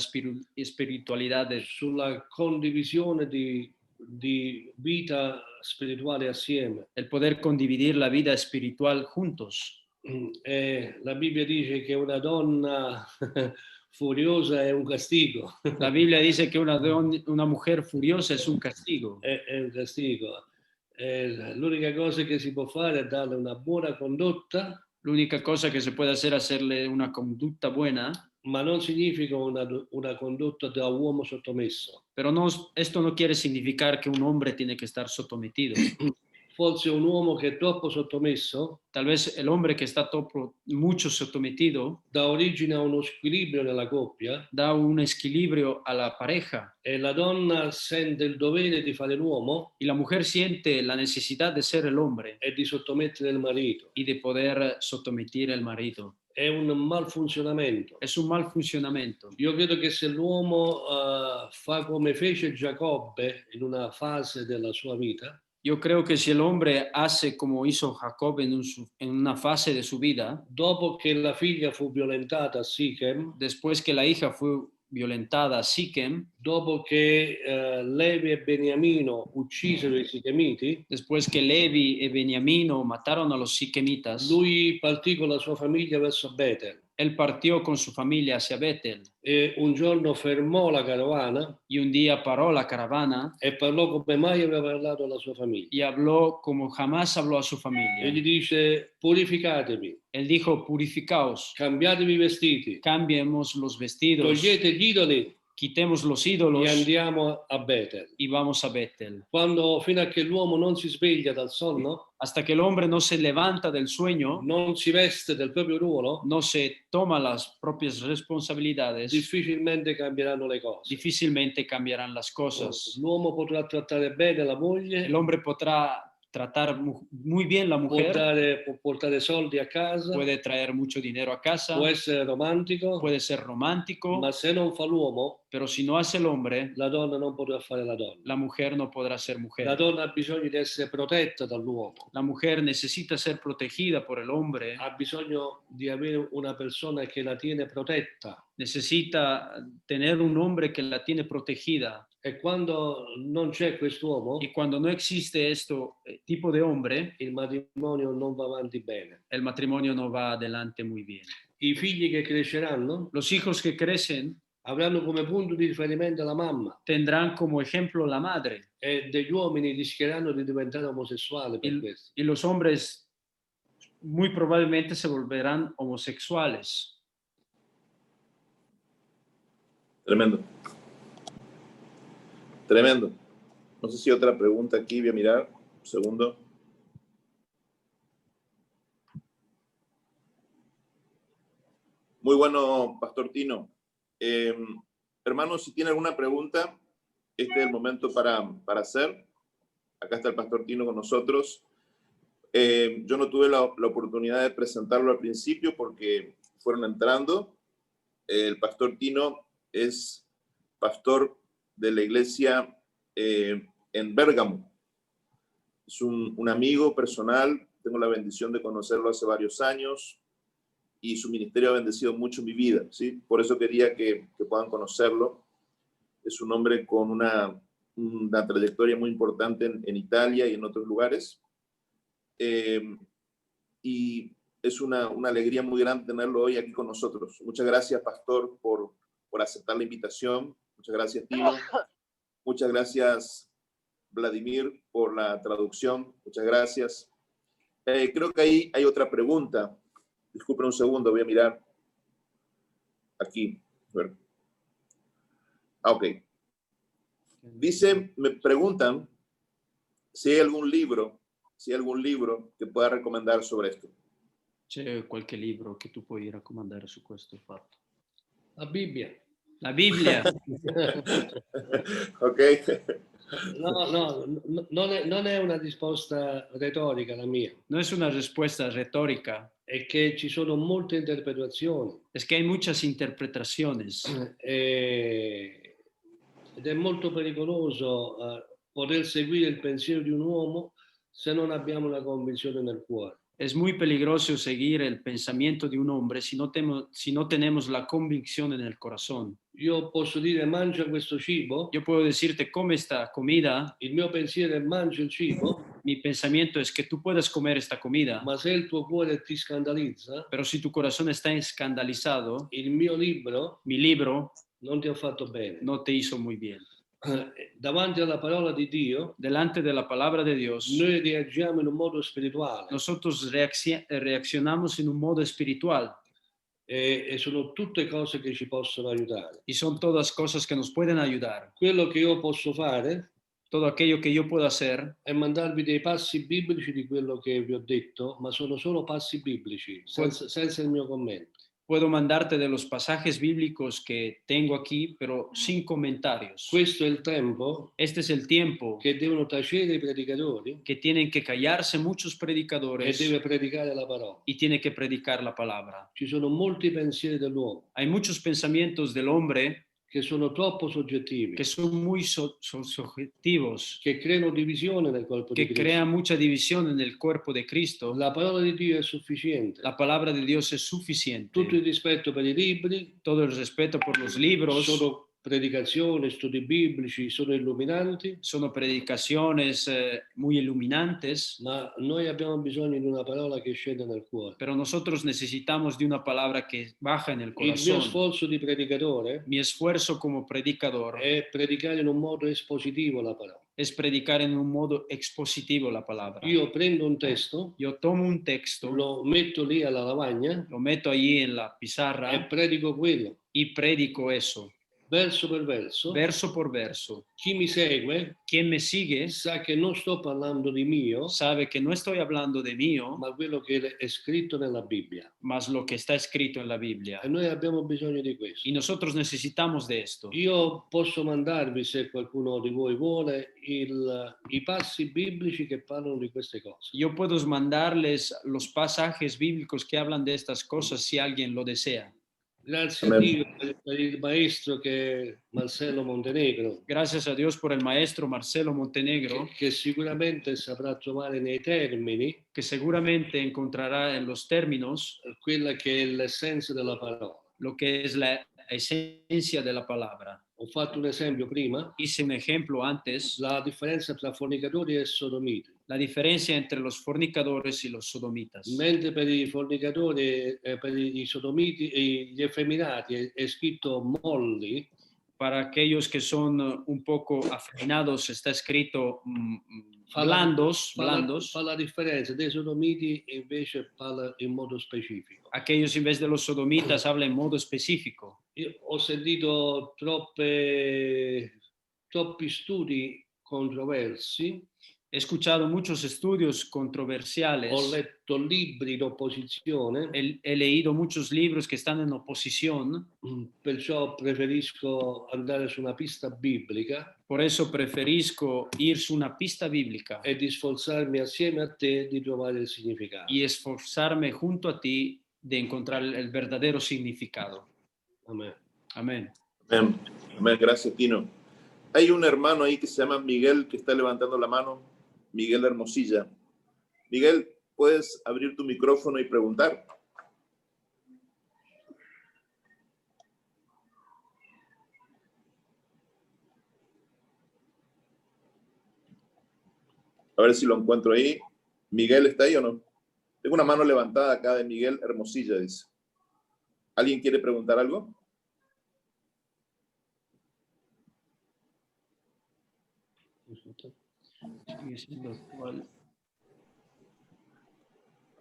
S1: espiritualidad,
S2: sulla condivisione di vita spirituale assieme.
S1: el poder condividir la vida espiritual juntos.
S2: La Bibbia dice che una donna furiosa è un castigo.
S1: La Biblia dice que una mujer furiosa es un castigo.
S2: È un castigo. L'unica cosa che si può fare è darle una buona condotta,
S1: La única cosa que se puede hacer es hacerle una conducta buena,
S2: ma non significa una condotta da uomo sottomesso.
S1: pero no, esto no quiere significar que un hombre tiene que estar sometido.
S2: Forse un uomo che è troppo sottomesso
S1: Tal vez el hombre que está mucho sometido
S2: dà origine a uno squilibrio nella coppia
S1: da un equilibrio a la pareja
S2: e la donna sente il dovere di fare l'uomo
S1: y la mujer siente la necesidad de ser el hombre
S2: e di sottomettere il marito.
S1: y de poder someter al marido.
S2: È un malfunzionamento.
S1: Es un mal funcionamiento.
S2: Io credo che se l'uomo fa come fece Giacobbe in una fase della sua vita,
S1: Yo creo que si el hombre hace como hizo Jacob en una fase de su vida,
S2: dopo che la figlia fu violentata a Sichem,
S1: después que la hija fue violentada a Siquem,
S2: dopo che Levi e Beniamino uccisero i Sichemiti,
S1: después que Levi y Beniamino mataron a los siquemitas,
S2: lui partì con la sua famiglia verso Betel
S1: él partió con su familia hacia Betel
S2: e un giorno fermò la carovana
S1: y un día paró la caravana
S2: e parlò come mai aveva parlato alla sua famiglia.
S1: y habló como jamás habló a su
S2: E
S1: familia.
S2: gli dice: purificatevi,
S1: Él dijo, purificaos,
S2: cambiatevi i vestiti,
S1: cambiemos los vestidos,
S2: togliete gli idoli
S1: quitemos los
S2: e
S1: ídolos
S2: andiamo a Betel.
S1: y vamos a Betel.
S2: Quando fino a che l'uomo non si sveglia dal sonno,
S1: Hasta que el hombre no se levanta del sueño,
S2: non si veste del proprio ruolo,
S1: no se toma las propias responsabilidades,
S2: difficilmente cambieranno le cose.
S1: difícilmente cambiarán las cosas.
S2: L'uomo potrà trattare bene la moglie,
S1: El hombre podrá tratar muy bien la
S2: può
S1: mujer,
S2: portare soldi a casa,
S1: puede traer mucho dinero a casa,
S2: può essere romantico,
S1: puede ser romántico,
S2: ma se non fa l'uomo,
S1: pero si no hace el hombre,
S2: la donna non potrà fare la donna.
S1: la mujer no podrá ser
S2: La
S1: mujer.
S2: donna ha bisogno di essere protetta dall'uomo,
S1: La mujer necesita ser protegida por el hombre,
S2: ha bisogno di avere una persona che la tiene protetta.
S1: necesita tener un hombre que la tiene protegida.
S2: E quando non c'è quest'uomo,
S1: Y cuando no existe este tipo de hombre,
S2: il matrimonio non va avanti bene.
S1: el matrimonio no va adelante muy bien.
S2: I figli che cresceranno
S1: Los hijos que crecen
S2: avranno come punto di riferimento la mamma
S1: tendrán como ejemplo la madre
S2: e degli uomini rischieranno di diventare omosessuali per
S1: y,
S2: questo.
S1: y los hombres muy probablemente se volverán homosexuales.
S3: Tremendo. Tremendo. No sé si hay otra pregunta aquí, voy a mirar. Un segundo. Muy bueno, Pastor Tino. Hermanos, si tienen alguna pregunta, este es el momento para hacer. Acá está el Pastor Tino con nosotros. Yo no tuve la oportunidad de presentarlo al principio porque fueron entrando. El Pastor Tino es pastor de la iglesia en Bérgamo. Es un amigo personal, tengo la bendición de conocerlo hace varios años y su ministerio ha bendecido mucho mi vida, ¿sí? Por eso quería que puedan conocerlo. Es un hombre con una trayectoria muy importante en Italia y en otros lugares. Y es una alegría muy grande tenerlo hoy aquí con nosotros. Muchas gracias, pastor, por aceptar la invitación. Muchas gracias, Tino. Muchas gracias, Vladimir, por la traducción. Muchas gracias. Creo que ahí hay otra pregunta. Disculpen un segundo, voy a mirar aquí. A ver. Ok. Dice, me preguntan si hay algún libro que pueda recomendar sobre esto.
S1: C'è qualche libro che tu puoi raccomandare su questo fatto?
S2: La Bibbia.
S1: La Bibbia.
S3: Ok.
S2: Non è una risposta retorica la mia,
S1: No es una respuesta retórica,
S2: è che ci sono molte interpretazioni
S1: es que hay muchas interpretaciones.
S2: ed è molto pericoloso poter seguire il pensiero di un uomo se non abbiamo una convinzione nel cuore.
S1: Es muy peligroso seguir el pensamiento de un hombre si no tenemos la convicción en el corazón.
S2: Io posso dire mangia questo cibo,
S1: Yo puedo decirte, come esta comida.
S2: il mio pensiero è mangia il cibo,
S1: Mi pensamiento es que tú puedas comer esta comida,
S2: ma se il tuo cuore ti scandalizza,
S1: pero si tu corazón está escandalizado,
S2: il mio libro
S1: mi libro
S2: non ti ha fatto bene.
S1: no te hizo muy bien.
S2: Davanti alla parola di Dio,
S1: Delante de la palabra de Dios,
S2: noi reagiamo in un modo spirituale
S1: nosotros reaccionamos en un modo espiritual
S2: e sono tutte cose che ci possono aiutare.
S1: y son todas cosas que nos pueden ayudar.
S2: Quello che io posso fare
S1: Todo aquello que yo puedo hacer
S2: è mandarvi dei passi biblici di quello che vi ho detto, ma sono solo passi biblici, senza il mio commento.
S1: puedo mandarte de los pasajes bíblicos que tengo aquí, pero sin comentarios.
S2: Questo è il tempo
S1: Este es el tiempo
S2: che devono tacere i predicatori
S1: que tienen que callarse muchos
S2: e
S1: predicadores
S2: deve predicare la parola.
S1: y tiene que predicar la palabra.
S2: Ci sono molti pensieri dell'uomo
S1: Hay muchos pensamientos del hombre
S2: che sono troppo soggettivi,
S1: que son muy subjetivos,
S2: che creano divisione nel corpo di
S1: que
S2: Cristo.
S1: crean mucha división en el cuerpo de Cristo.
S2: La parola di Dio è sufficiente.
S1: La palabra de Dios es suficiente.
S2: Tutto il rispetto per i libri,
S1: Todo el respeto por los libros.
S2: sono predicazioni, studi biblici, sono illuminanti,
S1: Son predicaciones muy iluminantes,
S2: ma noi abbiamo bisogno di una parola che scende nel cuore.
S1: pero nosotros necesitamos de una palabra que baja en el
S2: Il mio
S1: corazón.
S2: sforzo di predicatore
S1: Mi esfuerzo como predicador
S2: è predicare in un modo espositivo la parola.
S1: es predicar en un modo expositivo la palabra.
S2: Io prendo un testo,
S1: Yo tomo un texto,
S2: lo metto lì alla lavagna
S1: lo meto allí en la
S2: e
S1: pizarra
S2: predico quello,
S1: y predico eso,
S2: verso per verso.
S1: verso por verso.
S2: Chi mi segue
S1: Quien me sigue
S2: sa che non sto parlando di mio,
S1: sabe que no estoy hablando de mío,
S2: ma quello che è scritto nella Bibbia.
S1: mas lo que está escrito en la Biblia.
S2: E noi abbiamo bisogno di questo.
S1: Y nosotros necesitamos de esto.
S2: Io posso mandarvi, se qualcuno di voi vuole, i passi biblici che parlano di queste cose.
S1: Yo puedo mandarles los pasajes bíblicos que hablan de estas cosas si alguien lo desea.
S2: Grazie a Dio per il maestro che è Marcello Montenegro,
S1: Gracias a Dios por el maestro Marcelo Montenegro,
S2: che sicuramente saprà trovare nei termini
S1: que seguramente encontrará en los términos
S2: quella che è l'essenza della parola.
S1: lo que es la esencia de la palabra.
S2: Ho fatto un esempio prima,
S1: Hice un ejemplo antes,
S2: la differenza tra fornicatori e sodomiti.
S1: la diferencia entre los fornicadores y los sodomitas.
S2: Mentre per i fornicatori, per i sodomiti e gli effeminati è scritto molli,
S1: Para aquellos que son un poco afeminados está escrito
S2: fa
S1: blandos.
S2: la differenza. Dei sodomiti invece parla in modo specifico.
S1: Aquellos en vez de los sodomitas habla en modo específico.
S2: Io ho sentito troppi studi controversi,
S1: He escuchado muchos estudios controversiales.
S2: ho letto libri in opposizione,
S1: He leído muchos libros que están en oposición.
S2: perciò preferisco andare su una pista biblica
S1: Por eso preferisco ir su una pista bíblica
S2: e di sforzarmi assieme a te di trovare il significato.
S1: y esforzarme junto a ti de encontrar el verdadero significado.
S2: Amen.
S1: Amén.
S3: Amén. Amén. Gracias, Tino. Hay un hermano ahí que se llama Miguel que está levantando la mano. Miguel Hermosilla. Miguel, ¿puedes abrir tu micrófono y preguntar? A ver si lo encuentro ahí. Miguel, ¿está ahí o no? Tengo una mano levantada acá de Miguel Hermosilla, dice. ¿Alguien quiere preguntar algo?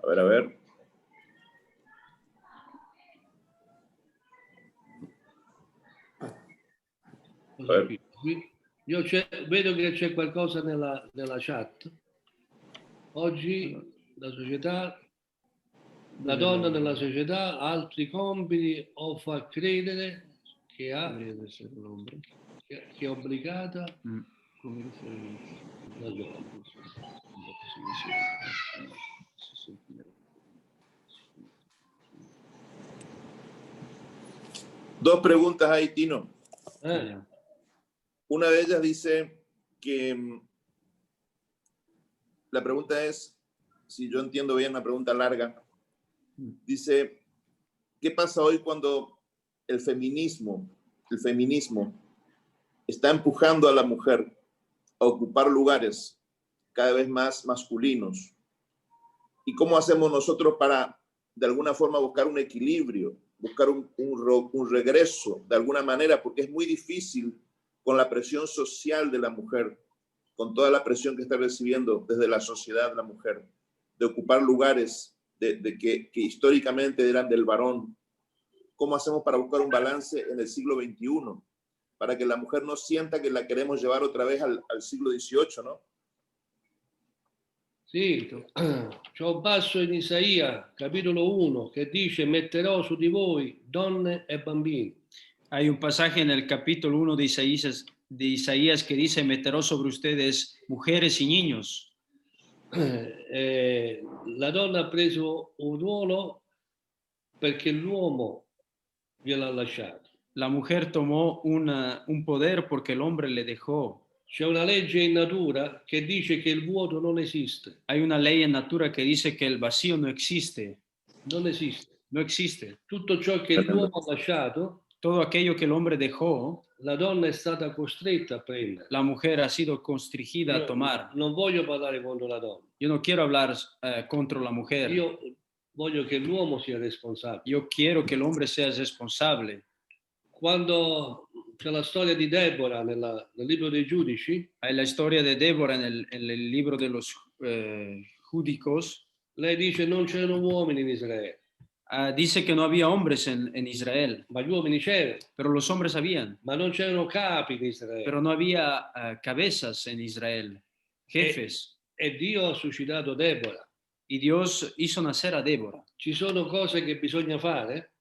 S3: A ver.
S2: Io vedo che c'è qualcosa nella chat. Oggi la società, la donna nella società ha altri compiti o fa credere che è obbligata
S3: Dos preguntas ahí, Tino.
S2: Eh,
S3: Una de ellas dice que la pregunta es, si yo entiendo bien, una pregunta larga, dice, ¿qué pasa hoy cuando el feminismo está empujando a la mujer a ocupar lugares cada vez más masculinos? ¿Y cómo hacemos nosotros para, de alguna forma, buscar un equilibrio, buscar un regreso de alguna manera? Porque es muy difícil con la presión social de la mujer, con toda la presión que está recibiendo desde la sociedad la mujer, de ocupar lugares que históricamente eran del varón. ¿Cómo hacemos para buscar un balance en el siglo XXI? Para que la mujer no sienta que la queremos llevar otra vez al siglo XVIII, ¿no?
S2: Sì, c'è un passo in Isaia, capitolo 1, che dice metterò su di voi donne e bambini.
S1: Hay un pasaje en el capítulo 1 de Isaías que dice, meteró sobre ustedes mujeres y niños.
S2: La donna ha preso un ruolo perché l'uomo gliel'ha lasciato.
S1: La mujer tomó un poder porque el hombre le dejó.
S2: C'è una legge in natura che dice che il vuoto non esiste.
S1: Hay una ley en natura que dice que el vacío no existe.
S2: Non esiste.
S1: No existe.
S2: Tutto ciò che l'uomo ha lasciato,
S1: Todo aquello que el hombre dejó,
S2: la donna è stata costretta a prendere.
S1: la mujer ha sido constrigida a tomar.
S2: Non voglio parlare contro la donna.
S1: Yo no quiero hablar contra la mujer.
S2: Io voglio che l'uomo sia responsabile.
S1: Yo quiero que el hombre sea responsable.
S2: Quando c'è la storia di Deborah nel libro dei giudici,
S1: Hay la historia de Débora en el libro de los judíos.
S2: lei dice non c'erano uomini in Israele,
S1: Dice que no había hombres en Israel,
S2: ma gli uomini c'erano,
S1: pero los hombres habían.
S2: ma non c'erano capi in Israele.
S1: Pero no había cabezas en Israel, jefes.
S2: E Dio ha suscitato Deborah.
S1: Y Dios hizo nacer a Débora.
S2: Ci sono cose che bisogna fare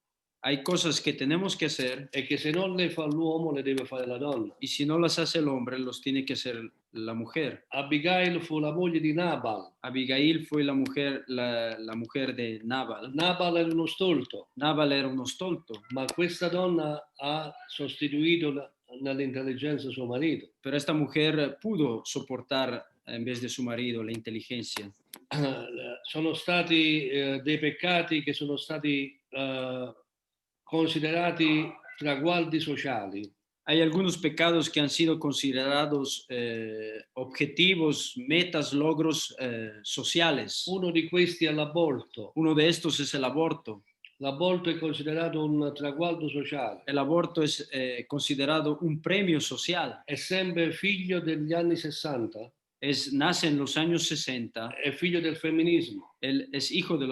S1: Hay cosas que tenemos que hacer
S2: e che se non le fa l'uomo le deve fare la donna.
S1: y si no las hace el hombre, los tiene que hacer la mujer.
S2: Abigail fu la moglie di Nabal.
S1: Abigail fue la mujer de Nabal.
S2: Nabal era uno stolto,
S1: Nabal era uno stolto,
S2: ma questa donna ha sostituito nell'intelligenza suo marito.
S1: pero esta mujer pudo soportar en vez de su marido la inteligencia.
S2: Sono stati dei peccati che sono stati considerati traguardi sociali.
S1: Hay algunos pecados que han sido considerados objetivos, metas, logros sociales.
S2: Uno di questi è l'aborto.
S1: Uno de estos es el aborto.
S2: L'aborto è considerato un traguardo sociale.
S1: El aborto es considerado un premio social.
S2: È sempre figlio degli anni 60.
S1: Nace en los años 60.
S2: È figlio del femminismo.
S1: Él es hijo de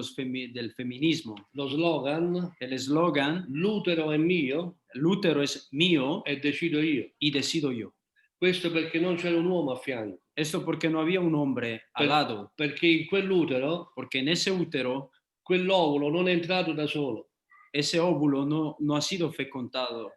S1: del feminismo.
S2: Lo slogan,
S1: el eslogan,
S2: l'utero è mio,
S1: l'útero es mío
S2: e decido io.
S1: y decido yo.
S2: Questo perché non c'era un uomo a fianco.
S1: Esto porque no había un hombre al lado.
S2: Perché in quell'utero,
S1: porque en ese útero,
S2: quell'ovulo non è entrato da solo.
S1: Ese óvulo no ha sido fecundado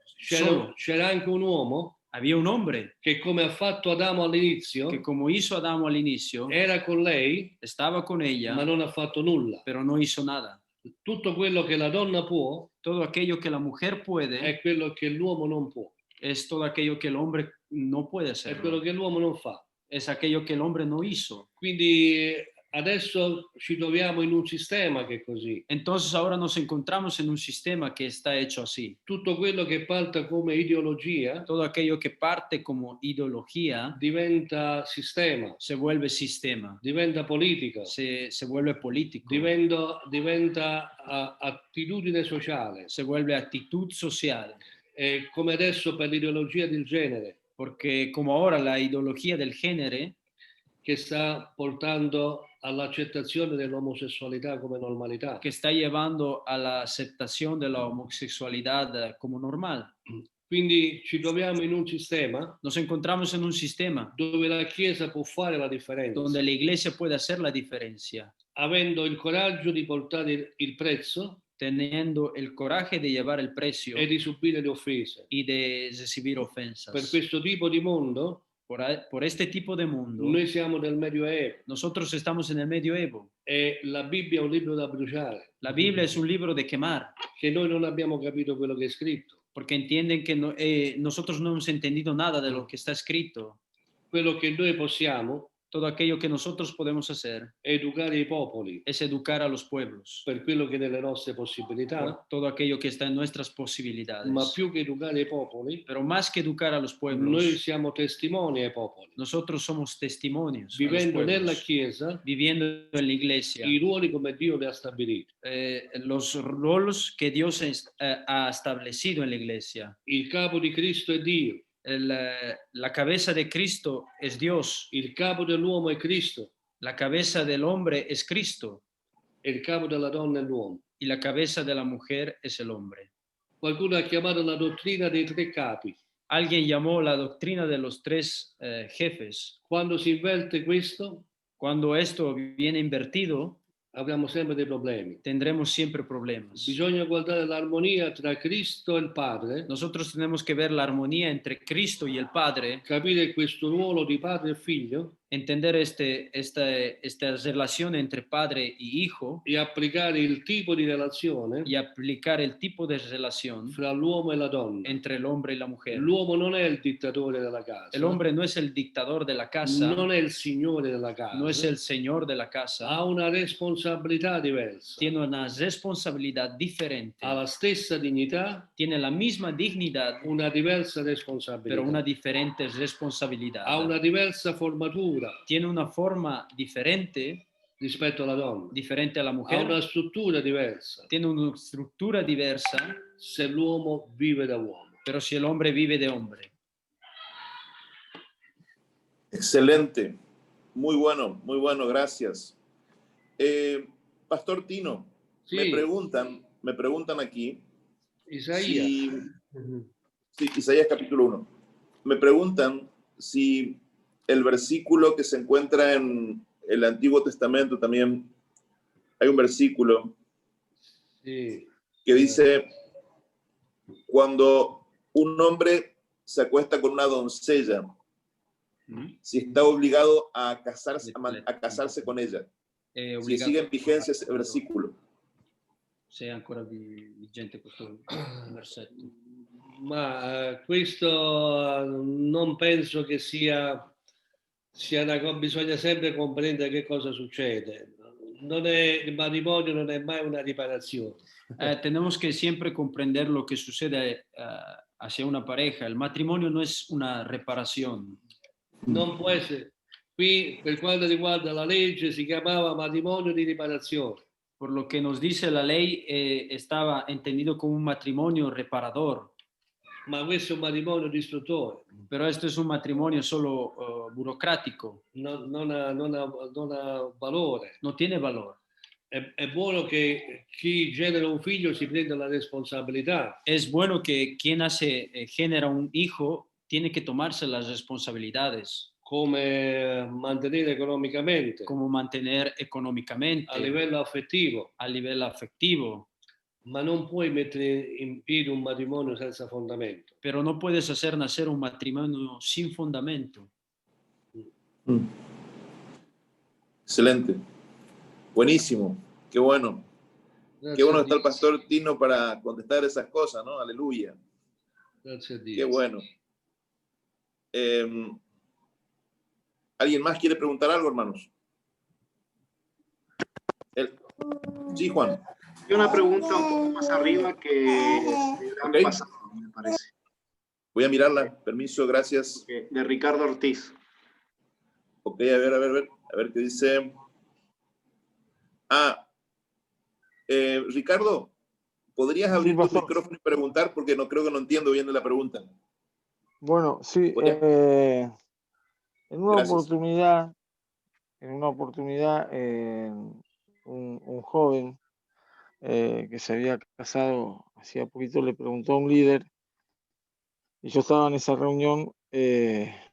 S2: C'era anche un uomo.
S1: Había un hombre
S2: che come ha fatto Adamo all'inizio,
S1: que como hizo Adamo al inicio,
S2: era con lei,
S1: estaba con ella,
S2: ma non ha fatto nulla.
S1: pero no hizo nada.
S2: Tutto quello che la donna può,
S1: todo aquello que la mujer puede,
S2: è quello che l'uomo non può.
S1: Es todo aquello que el hombre no puede hacer.
S2: È quello che l'uomo non fa.
S1: Es aquello que el hombre no hizo.
S2: Quindi adesso ci troviamo in un sistema che è così.
S1: Entonces ahora nos encontramos en un sistema que está hecho así.
S2: Tutto quello che parte come ideologia,
S1: todo aquello que parte como ideología,
S2: diventa sistema.
S1: Se vuelve sistema.
S2: Diventa politica.
S1: Se vuelve político.
S2: Diventa attitudine sociale.
S1: Se vuelve actitud social.
S2: Come adesso per l'ideologia del genere.
S1: Porque como ahora la ideología del género
S2: che sta portando all'accettazione dell'omosessualità come normalità.
S1: Que está llevando a la aceptación de la homosexualidad como normal.
S2: Quindi ci troviamo in un sistema.
S1: Nos encontramos en un sistema.
S2: Dove la Chiesa può fare la differenza.
S1: Donde la Iglesia puede hacer la diferencia.
S2: Avendo il coraggio di portare il prezzo.
S1: Teniendo el coraje de llevar el precio.
S2: E di subire le offese.
S1: Y de recibir ofensas.
S2: Per questo tipo di mondo.
S1: por este tipo de mundo,
S2: Noi siamo nel Medioevo
S1: nosotros estamos en el medioevo.
S2: e la Bibbia è un libro da bruciare,
S1: La Biblia es un libro de quemar,
S2: che noi non abbiamo capito quello che è scritto.
S1: porque entienden que nosotros no hemos entendido nada de lo que está escrito.
S2: Quello che noi possiamo
S1: Todo aquello que nosotros podemos hacer
S2: è educare i popoli
S1: es educar a los pueblos,
S2: per quello che è nelle nostre possibilità,
S1: por todo aquello que está en nuestras posibilidades.
S2: ma più che educare i popoli,
S1: Pero más que educar a los
S2: noi
S1: pueblos,
S2: siamo testimoni ai popoli.
S1: nosotros somos testimonios a los
S2: Vivendo
S1: pueblos,
S2: nella Chiesa
S1: viviendo en la iglesia,
S2: i ruoli come Dio li ha stabiliti.
S1: los roles que Dios ha establecido en la iglesia.
S2: Il capo di Cristo è Dio,
S1: La cabeza de Cristo es Dios,
S2: il capo dell'uomo è Cristo
S1: la cabeza del hombre es Cristo
S2: e il capo della donna è l'uomo.
S1: y la cabeza de la mujer es el hombre.
S2: Qualcuno ha chiamato la dottrina dei tre capi.
S1: Alguien llamó la doctrina de los tres jefes.
S2: Quando si inverte questo,
S1: Cuando esto viene invertido,
S2: avremo sempre dei problemi.
S1: tendremos siempre problemas.
S2: Bisogna guardare l'armonia tra Cristo e il Padre,
S1: Nosotros tenemos que ver la armonía entre Cristo y el Padre,
S2: capire questo ruolo di padre e figlio
S1: entender esta relación entre padre y hijo
S2: e applicare il tipo di relazione
S1: y aplicar el tipo de relación
S2: fra l'uomo e la donna.
S1: entre el hombre y la mujer.
S2: L'uomo non è il dittatore della casa,
S1: El hombre no es el dictador de la casa,
S2: non è il signore della casa,
S1: no es el señor de la casa,
S2: ha una responsabilità diversa,
S1: tiene una responsabilidad diferente,
S2: ha la stessa dignità,
S1: tiene la misma dignidad,
S2: una diversa responsabilità,
S1: pero una diferente responsabilidad.
S2: ha una diversa formatura
S1: Tiene una forma diferente,
S2: rispetto alla donna,
S1: diferente a la
S2: ha
S1: mujer,
S2: una struttura diversa
S1: tiene una estructura diversa,
S2: se l'uomo vive da uomo.
S1: pero si el hombre vive de hombre.
S3: Excelente. Muy bueno, gracias. Pastor Tino,
S2: Sì,
S3: me preguntan aquí,
S2: Isaia.
S3: sí, Isaías capítulo 1, me preguntan si el versículo que se encuentra en el Antiguo Testamento también, hay un versículo
S2: Sì.
S3: que dice, cuando un hombre se acuesta con una doncella, si está obligado a casarse con ella, si sigue en vigencia ese versículo.
S1: Se è ancora vigente questo versetto.
S2: Ma questo non penso che sia una cosa, bisogna sempre comprendere che cosa succede. Il matrimonio non è mai una riparazione.
S1: Tenemos que siempre comprender lo que sucede hacia una pareja. El matrimonio no es una reparación.
S2: Non può essere. Qui, per quanto riguarda la legge, si chiamava matrimonio di riparazione.
S1: Por lo que nos dice la ley, estaba entendido como un matrimonio reparador.
S2: Ma questo è un matrimonio distruttore.
S1: Pero esto es un matrimonio solo burocrático.
S2: Non ha valore.
S1: No tiene valor.
S2: È buono che chi genera un figlio si prenda la responsabilità.
S1: Es bueno que quien genera un hijo tiene que tomarse las responsabilidades.
S2: Come mantenere economicamente,
S1: Como mantener económicamente,
S2: a livello
S1: afectivo.
S2: Ma non puoi mettere in piedi un matrimonio senza fondamento.
S1: Pero no puedes hacer nacer un matrimonio sin fundamento.
S3: Excelente. Buenísimo. Qué bueno.
S2: Grazie
S3: Qué bueno
S2: a
S3: está el
S2: Dio.
S3: pastor Tino para contestar esas cosas, ¿no? Aleluya.
S2: Grazie a Dio.
S3: Qué bueno. ¿Alguien más quiere preguntar algo, hermanos? Sí, Juan.
S4: Hay una pregunta un poco más arriba que
S3: Ok.
S4: pasado, me parece.
S3: Voy a mirarla. Permiso, gracias.
S4: De Ricardo Ortiz.
S3: Ok, a ver qué dice. Ricardo, ¿podrías abrir tu
S5: pastor.
S3: micrófono y preguntar? Porque no creo que no entiendo bien de la pregunta.
S5: Bueno, sí,
S3: Oye.
S5: en una
S3: Gracias.
S5: oportunidad, un joven que se había casado hacía poquito le preguntó a un líder, y yo estaba en esa reunión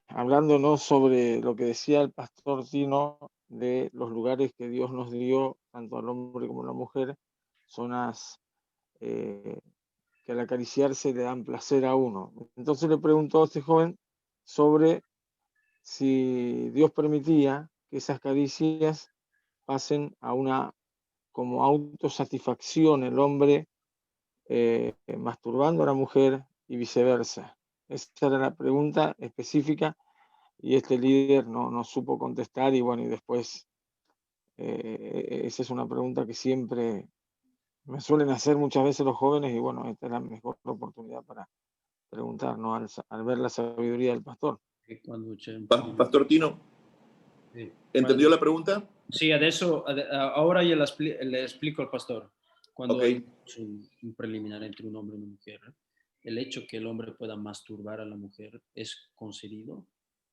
S5: hablándonos sobre lo que decía el pastor Tino de los lugares que Dios nos dio, tanto al hombre como a la mujer, zonas que al acariciarse le dan placer a uno. Entonces le preguntó a este joven sobre si Dios permitía que esas caricias pasen a una como autosatisfacción, el hombre masturbando a la mujer y viceversa. Esa era la pregunta específica y este líder no supo contestar y bueno, y después esa es una pregunta que siempre me suelen hacer muchas veces los jóvenes y bueno, esta es la mejor oportunidad para preguntar, ¿no? Al ver la sabiduría del pastor.
S1: E quando c'è un
S3: Pastor Tino,
S2: Sì.
S3: ¿entendió la pregunta?
S1: Sì, adesso, ora le explico al pastor. Cuando
S3: Ok.
S1: hay un preliminar entre un hombre y una mujer, el hecho que el hombre pueda masturbar a la mujer es concedido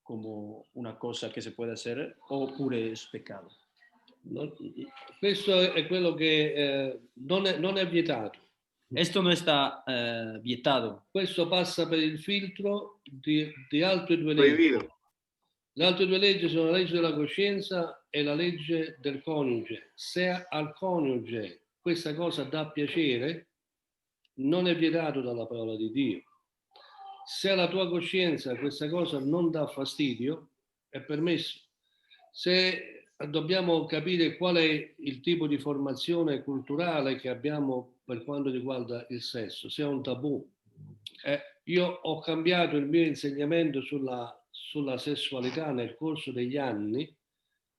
S1: como una cosa che si puede hacer oppure es pecado.
S2: Questo è quello che non è vietato.
S1: Esto no está vietado.
S2: Questo passa per il filtro di altre due leggi.
S4: Prohibido.
S2: Le altre due leggi sono la legge della coscienza e la legge del coniuge. Se al coniuge questa cosa dà piacere, non è vietato dalla parola di Dio. Se alla tua coscienza questa cosa non dà fastidio, è permesso. Se dobbiamo capire qual è il tipo di formazione culturale che abbiamo per quanto riguarda il sesso, se è un tabù. Io ho cambiato il mio insegnamento sulla sessualità nel corso degli anni.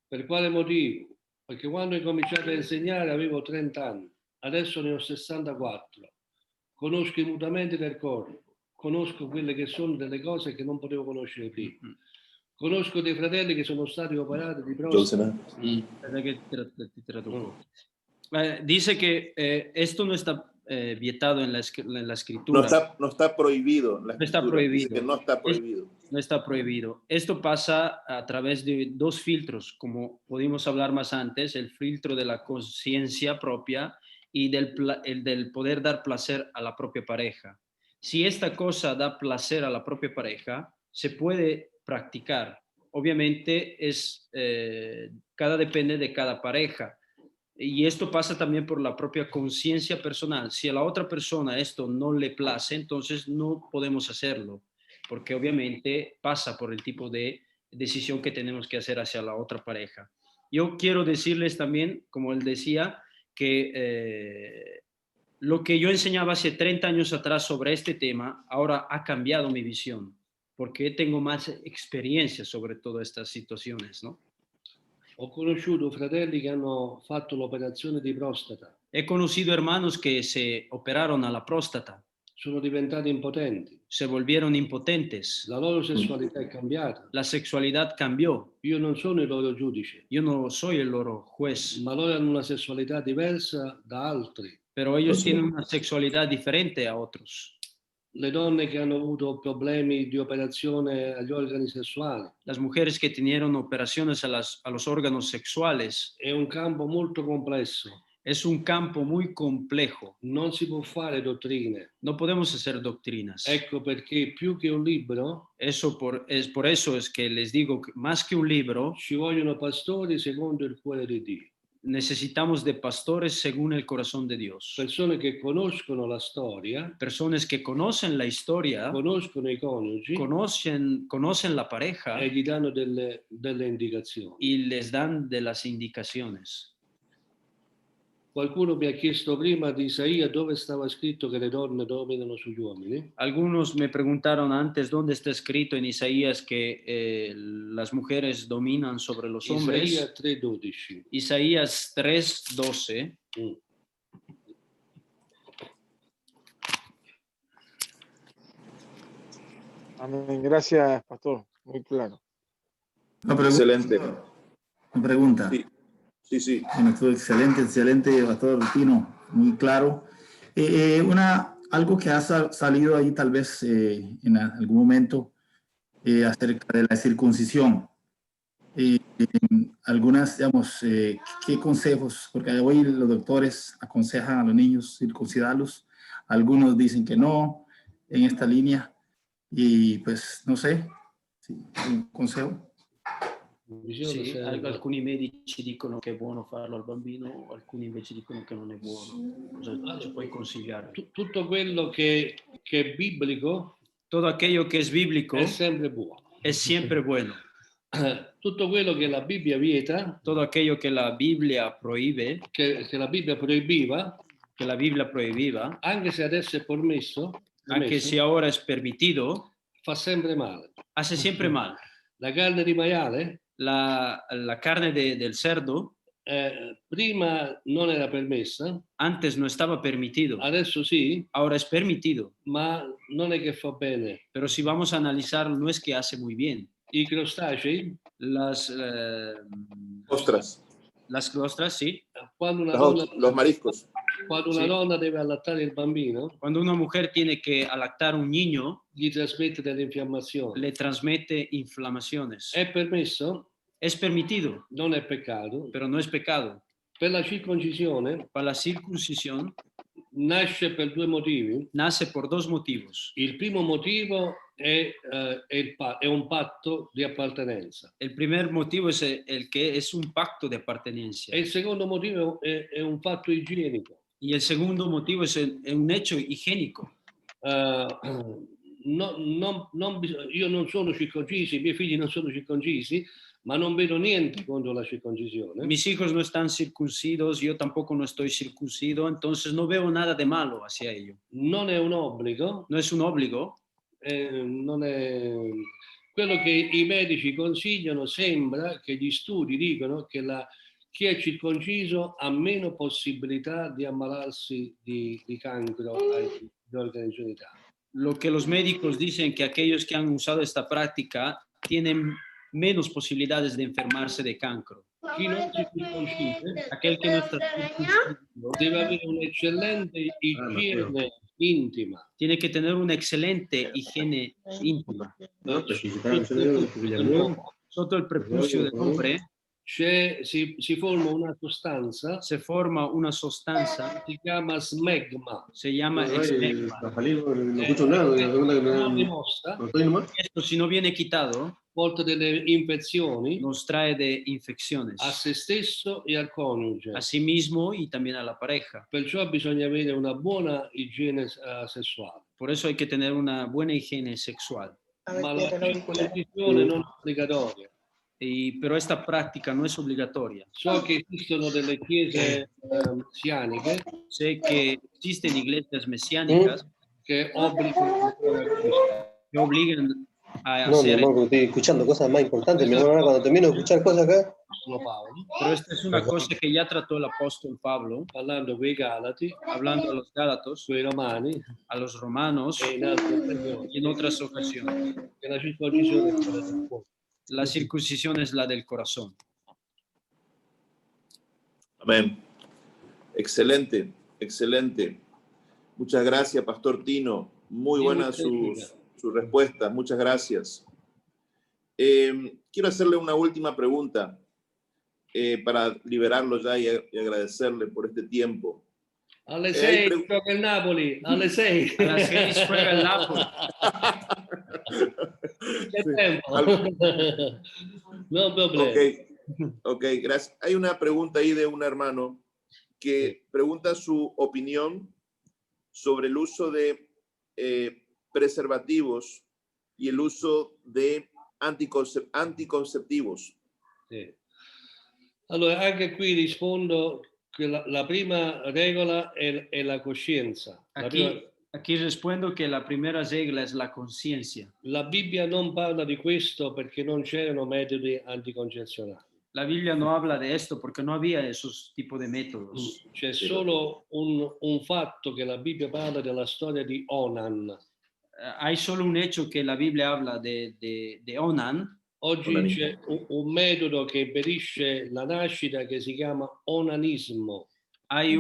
S2: Per quale motivo? Perché quando ho cominciato a insegnare avevo 30 anni, adesso ne ho 64. Conosco i mutamenti del corpo, conosco quelle che sono delle cose che non potevo conoscere prima. Conosco dei fratelli che sono stati operati di prostata.
S1: Dice que esto no está vietado en la escritura.
S3: No está prohibido. La
S1: No está
S3: escritura
S1: prohibido.
S3: dice que no está prohibido.
S1: No está prohibido. Esto pasa a través de dos filtros, como pudimos hablar más antes, el filtro de la conciencia propia y el del poder dar placer a la propia pareja. Si esta cosa da placer a la propia pareja, se puede practicar. Obviamente depende de cada pareja. Y esto pasa también por la propia conciencia personal. Si a la otra persona esto no le place, entonces no podemos hacerlo, porque obviamente pasa por el tipo de decisión que tenemos que hacer hacia la otra pareja. Yo quiero decirles también, como él decía, que lo que yo enseñaba hace 30 años atrás sobre este tema, ahora ha cambiado mi visión, porque tengo más experiencia sobre todas estas situaciones, ¿no?
S2: Ho conosciuto fratelli che hanno fatto l'operazione di prostata.
S1: He conocido hermanos que se operaron a la próstata.
S2: Sono diventati impotenti.
S1: Se volvieron impotentes.
S2: La loro sessualità è cambiata.
S1: La sexualidad cambió.
S2: Io non sono il loro giudice.
S1: Yo no soy el loro juez.
S2: Ma loro hanno una sessualità diversa da altri.
S1: Pero ellos tienen una sexualidad diferente a otros.
S2: Le donne che hanno avuto problemi di operazione agli organi sessuali.
S1: Las mujeres que tuvieron operaciones a los órganos sexuales.
S2: È un campo molto complesso.
S1: Es un campo muy complejo.
S2: Non si può fare dottrine.
S1: No podemos hacer doctrinas.
S2: Ecco perché più che un libro,
S1: por eso es que les digo que más que un libro,
S2: ci vogliono pastori secondo il cuore di Dio.
S1: Necesitamos de pastores según el corazón de Dios.
S2: Persone che conoscono la storia,
S1: personas que conocen la historia,
S2: conoscono i coniugi,
S1: conocen la pareja
S2: e gli danno delle indicazioni.
S1: Y les dan de las indicaciones.
S2: Qualcuno mi ha chiesto prima di Isaia dove stava scritto che le donne dominano sugli uomini.
S1: Algunos me preguntaron antes dónde está escrito en Isaías que las mujeres dominan sobre los hombres.
S2: Isaia 3:12.
S1: Isaías 3:12.
S5: Amén. Gracias, pastor. Muy claro.
S3: Excelente.
S6: Una pregunta.
S3: Sí.
S6: Bueno, estuvo excelente, pastor Tino, muy claro. Algo que ha salido ahí tal vez en algún momento acerca de la circuncisión. Algunas, digamos, ¿qué consejos? Porque hoy los doctores aconsejan a los niños circuncidarlos. Algunos dicen que no en esta línea. Y pues, no sé, un consejo.
S1: Sì, alcuni medici dicono che è buono farlo al bambino, alcuni invece dicono che non è buono. Cosa ci puoi consigliare?
S2: Tutto quello che è biblico,
S1: todo aquello que es bíblico
S2: è sempre buono.
S1: Es siempre bueno.
S2: tutto quello che la Bibbia vieta,
S1: todo aquello que la Biblia prohíbe,
S2: che la Bibbia proibiva,
S1: que la Biblia prohibía,
S2: anche se adesso è permesso,
S1: aunque si ahora es permitido,
S2: fa sempre male.
S1: hace siempre mal.
S2: La carne di maiale
S1: La carne del cerdo
S2: prima non era permessa,
S1: antes no estaba permitido,
S2: adesso sì,
S1: ahora es permitido,
S2: ma non è che fa bene.
S1: pero si vamos a analizar no es que hace muy bien.
S2: I crostacei,
S1: Las,
S3: Ostras,
S1: ostras, sí.
S2: quando una,
S3: los,
S2: donna,
S3: los mariscos.
S2: quando una
S1: Sì.
S2: donna deve allattare il bambino,
S1: Cuando una mujer tiene que alactar un niño,
S2: gli trasmette delle infiammazioni.
S1: le transmite inflamaciones.
S2: È permesso,
S1: Es permitido,
S2: non è peccato.
S1: pero no es pecado.
S2: Per la circoncisione
S1: Para la circuncisión
S2: nasce per due motivi.
S1: nace por dos motivos.
S2: Il primo motivo è un patto di appartenenza.
S1: El primer motivo es el que es un pacto de appartenencia.
S2: E il secondo motivo è un fatto igienico.
S1: Y el segundo motivo es un hecho higiénico.
S2: Io non sono circoncisi, i miei figli non sono circoncisi, ma non vedo niente contro la circoncisione.
S1: Mis hijos no están circuncidos, yo tampoco no estoy circuncido, entonces no veo nada de malo hacia ello.
S2: Non è un obbligo,
S1: No es un obligo.
S2: non è quello che i medici consigliano. Sembra che gli studi dicono che chi è circonciso ha meno possibilità di ammalarsi di cancro agli organi genitali.
S1: Lo que los médicos dicen que aquellos que han usado esta práctica tienen menos posibilidades de enfermarse de cancro.
S2: Chi non si circoncide
S1: Aquel que no está circuncido
S2: deve avere un'eccellente igiene intima.
S1: tiene que tener una excelente higiene íntima. Sotto il prepucio del hombre
S2: Si forma una sostanza,
S1: se forma una sostanza,
S2: si chiama smegma.
S1: se llama esmegma.
S7: No escucho nada, la segunda que
S2: Non
S7: me
S2: dimostra,
S7: no estoy nomás.
S1: Esto, si no viene quitado,
S2: porta delle infezioni
S1: nos trae de infecciones
S2: a se stesso e al coniuge.
S1: a sí mismo y también a la pareja.
S2: Perciò bisogna avere una buona igiene sessuale.
S1: Por eso hay que tener una buena higiene sexual.
S2: Ma la circoncisione non è obbligatoria.
S1: Pero esta práctica no es obligatoria.
S2: So che esistono delle chiese messianiche
S1: Sé que existen iglesias mesiánicas
S2: che obbligano
S1: que obligan a
S7: No, mi
S1: hacer,
S7: amor, porque estoy escuchando cosas más importantes. Mi amor, ahora cuando termino de escuchar cosas acá,
S2: Paolo,
S1: pero esta es una cosa que ya trató el apóstol Pablo,
S2: parlando con i Galati,
S1: hablando a los Gálatas,
S2: con i Romani
S1: a los romanos
S2: e in altre occasioni,
S1: y en otras ocasiones.
S2: che la circoncisione è quella del cuore.
S1: La circuncisión es la del corazón.
S3: Amén. Excelente, excelente. Muchas gracias, Pastor Tino. Muy buenas sus respuestas. Muchas gracias. Quiero hacerle una última pregunta para liberarlo ya y agradecerle por este tiempo.
S2: Alle 6 gioca il Napoli, alle 6.
S1: A las 6 juega el Napoli.
S2: C'è tempo. No problema.
S3: Ok, gracias. Hay una pregunta ahí de un hermano que pregunta su opinión sobre el uso de preservativos y el uso de anticonceptivos.
S2: Sì. Allora, anche qui rispondo che la prima regola è la coscienza.
S1: Aquí respondo que la primera regla es la conciencia.
S2: La Bibbia non parla di questo perché non c'erano metodi anticoncezionali.
S1: La Biblia no habla de esto porque no había esos tipos de métodos.
S2: C'è solo un fatto che la Bibbia parla della storia di Onan.
S1: Hay solo un hecho que la Biblia habla de Onan.
S2: Oggi c'è un metodo che impedisce la nascita che si chiama onanismo.
S1: Hay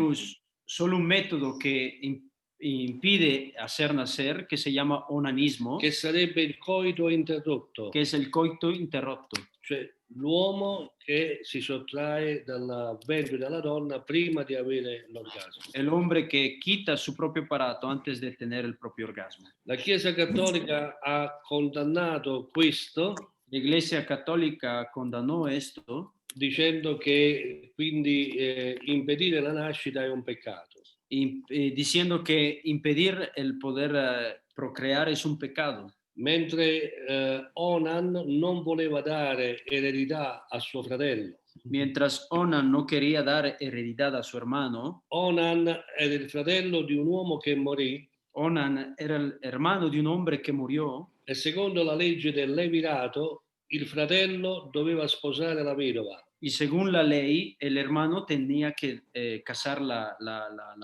S1: solo un método que impide hacer nacer, que se llama onanismo.
S2: Che sarebbe il coito interrotto.
S1: Que es el coito interrotto.
S2: Cioè l'uomo che si sottrae dal ventre della donna prima di avere l'orgasmo.
S1: El hombre que quita su propio aparato antes de tener el propio orgasmo.
S2: La Chiesa Cattolica ha condannato questo.
S1: La Iglesia Católica condenó esto
S2: dicendo che quindi impedire la nascita è un peccato.
S1: Diciendo que impedir el poder procrear es un pecado.
S2: mentre Onan non voleva dare eredità a suo fratello.
S1: Mientras Onan no quería dar heredad a su hermano,
S2: Onan era il fratello di un uomo che morì
S1: Onan era el hermano de un hombre que murió
S2: e secondo la legge del Levirato il fratello doveva sposare la vedova.
S1: y según la ley el hermano tenía que casar la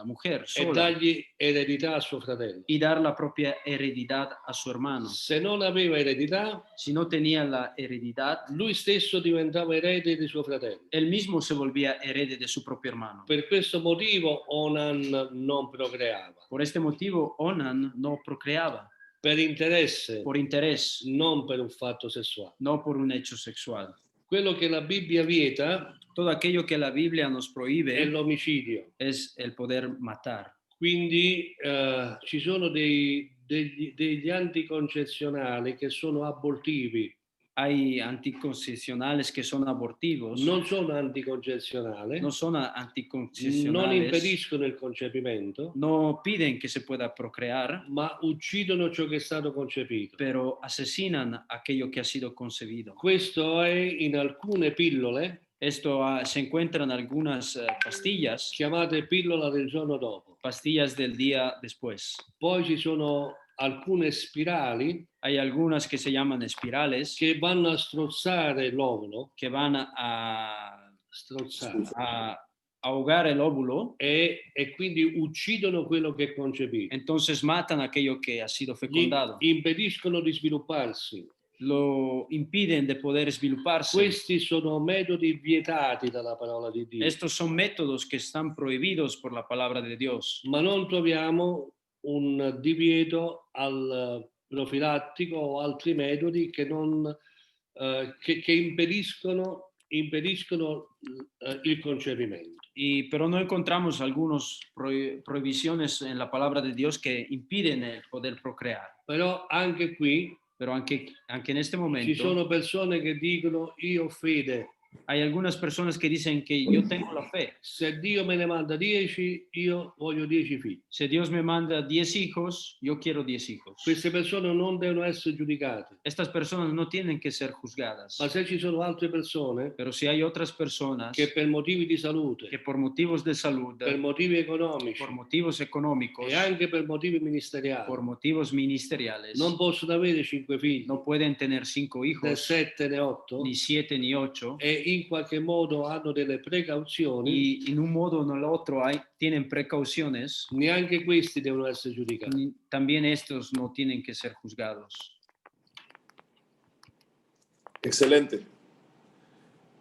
S1: mujer
S2: E
S1: sola
S2: dargli eredità a suo fratello.
S1: y dar la propia heredad a su hermano.
S2: Se non aveva eredità,
S1: Si no tenía la heredad,
S2: lui stesso diventava erede di suo fratello.
S1: él mismo se volvía herede de su propio hermano.
S2: Per questo motivo Onan non procreava.
S1: Por este motivo Onan no procreaba,
S2: Per interesse,
S1: por interés,
S2: non per un fatto sessuale.
S1: no por un hecho sexual.
S2: Quello che la Bibbia vieta
S1: Todo aquello que la Biblia nos
S2: è
S1: prohíbe
S2: l'omicidio.
S1: es el poder matar.
S2: Quindi ci sono degli anticoncezionali che sono abortivi.
S1: Hay anticoncepcionales que son abortivos,
S2: Non sono anticoncezionali,
S1: no son
S2: non
S1: anticoncepcionales,
S2: impediscono il concepimento,
S1: no piden que se pueda procrear,
S2: ma uccidono ciò che è stato concepito.
S1: pero asesinan aquello que ha sido concebido.
S2: Questo è in alcune pillole
S1: Esto se encuentra en algunas pastillas,
S2: chiamate pillola del giorno dopo.
S1: pastillas del día después.
S2: Poi ci sono alcune spirali
S1: Hay algunas que se llaman espirales
S2: che vanno a strozzare l'ovulo,
S1: que van a
S2: strozzare,
S1: ahogar el óvulo,
S2: e quindi uccidono quello che è concepito.
S1: entonces matan aquello que ha sido
S2: Gli
S1: fecundado,
S2: impediscono di svilupparsi.
S1: lo impiden de poder svilupparse.
S2: Questi sono metodi vietati dalla parola di Dio.
S1: Estos son métodos que están prohibidos por la palabra de Dios,
S2: Ma non troviamo un divieto al profilattico o altri metodi che impediscono il concepimento.
S1: pero no encontramos algunas prohibiciones en la palabra de Dios que impiden el poder procrear.
S2: Però anche qui
S1: Pero anche en este
S2: ci
S1: momento
S2: sono persone che dicono io ho fede,
S1: hay algunas personas que dicen que yo tengo la fe.
S2: se Dio me ne manda 10, io voglio 10 figli.
S1: Si Dios me manda 10 hijos, yo quiero 10 hijos.
S2: Queste persone non devono essere giudicate,
S1: Estas personas no tienen que ser juzgadas.
S2: ma se ci sono altre persone
S1: Pero si hay otras personas
S2: che per motivi di salute,
S1: que por motivos de salud,
S2: per motivi economici
S1: por motivos económicos,
S2: e anche per motivi ministeriali
S1: por motivos ministeriales,
S2: non possono avere 5 figli,
S1: no pueden tener 5
S2: né
S1: hijos,
S2: 7 né 8,
S1: ni 7 ni 8,
S2: e in qualche modo hanno delle precauzioni,
S1: y en un modo o en el otro tienen precauciones,
S2: neanche questi devono essere giudicati.
S1: también estos no tienen que ser juzgados.
S3: Excelente.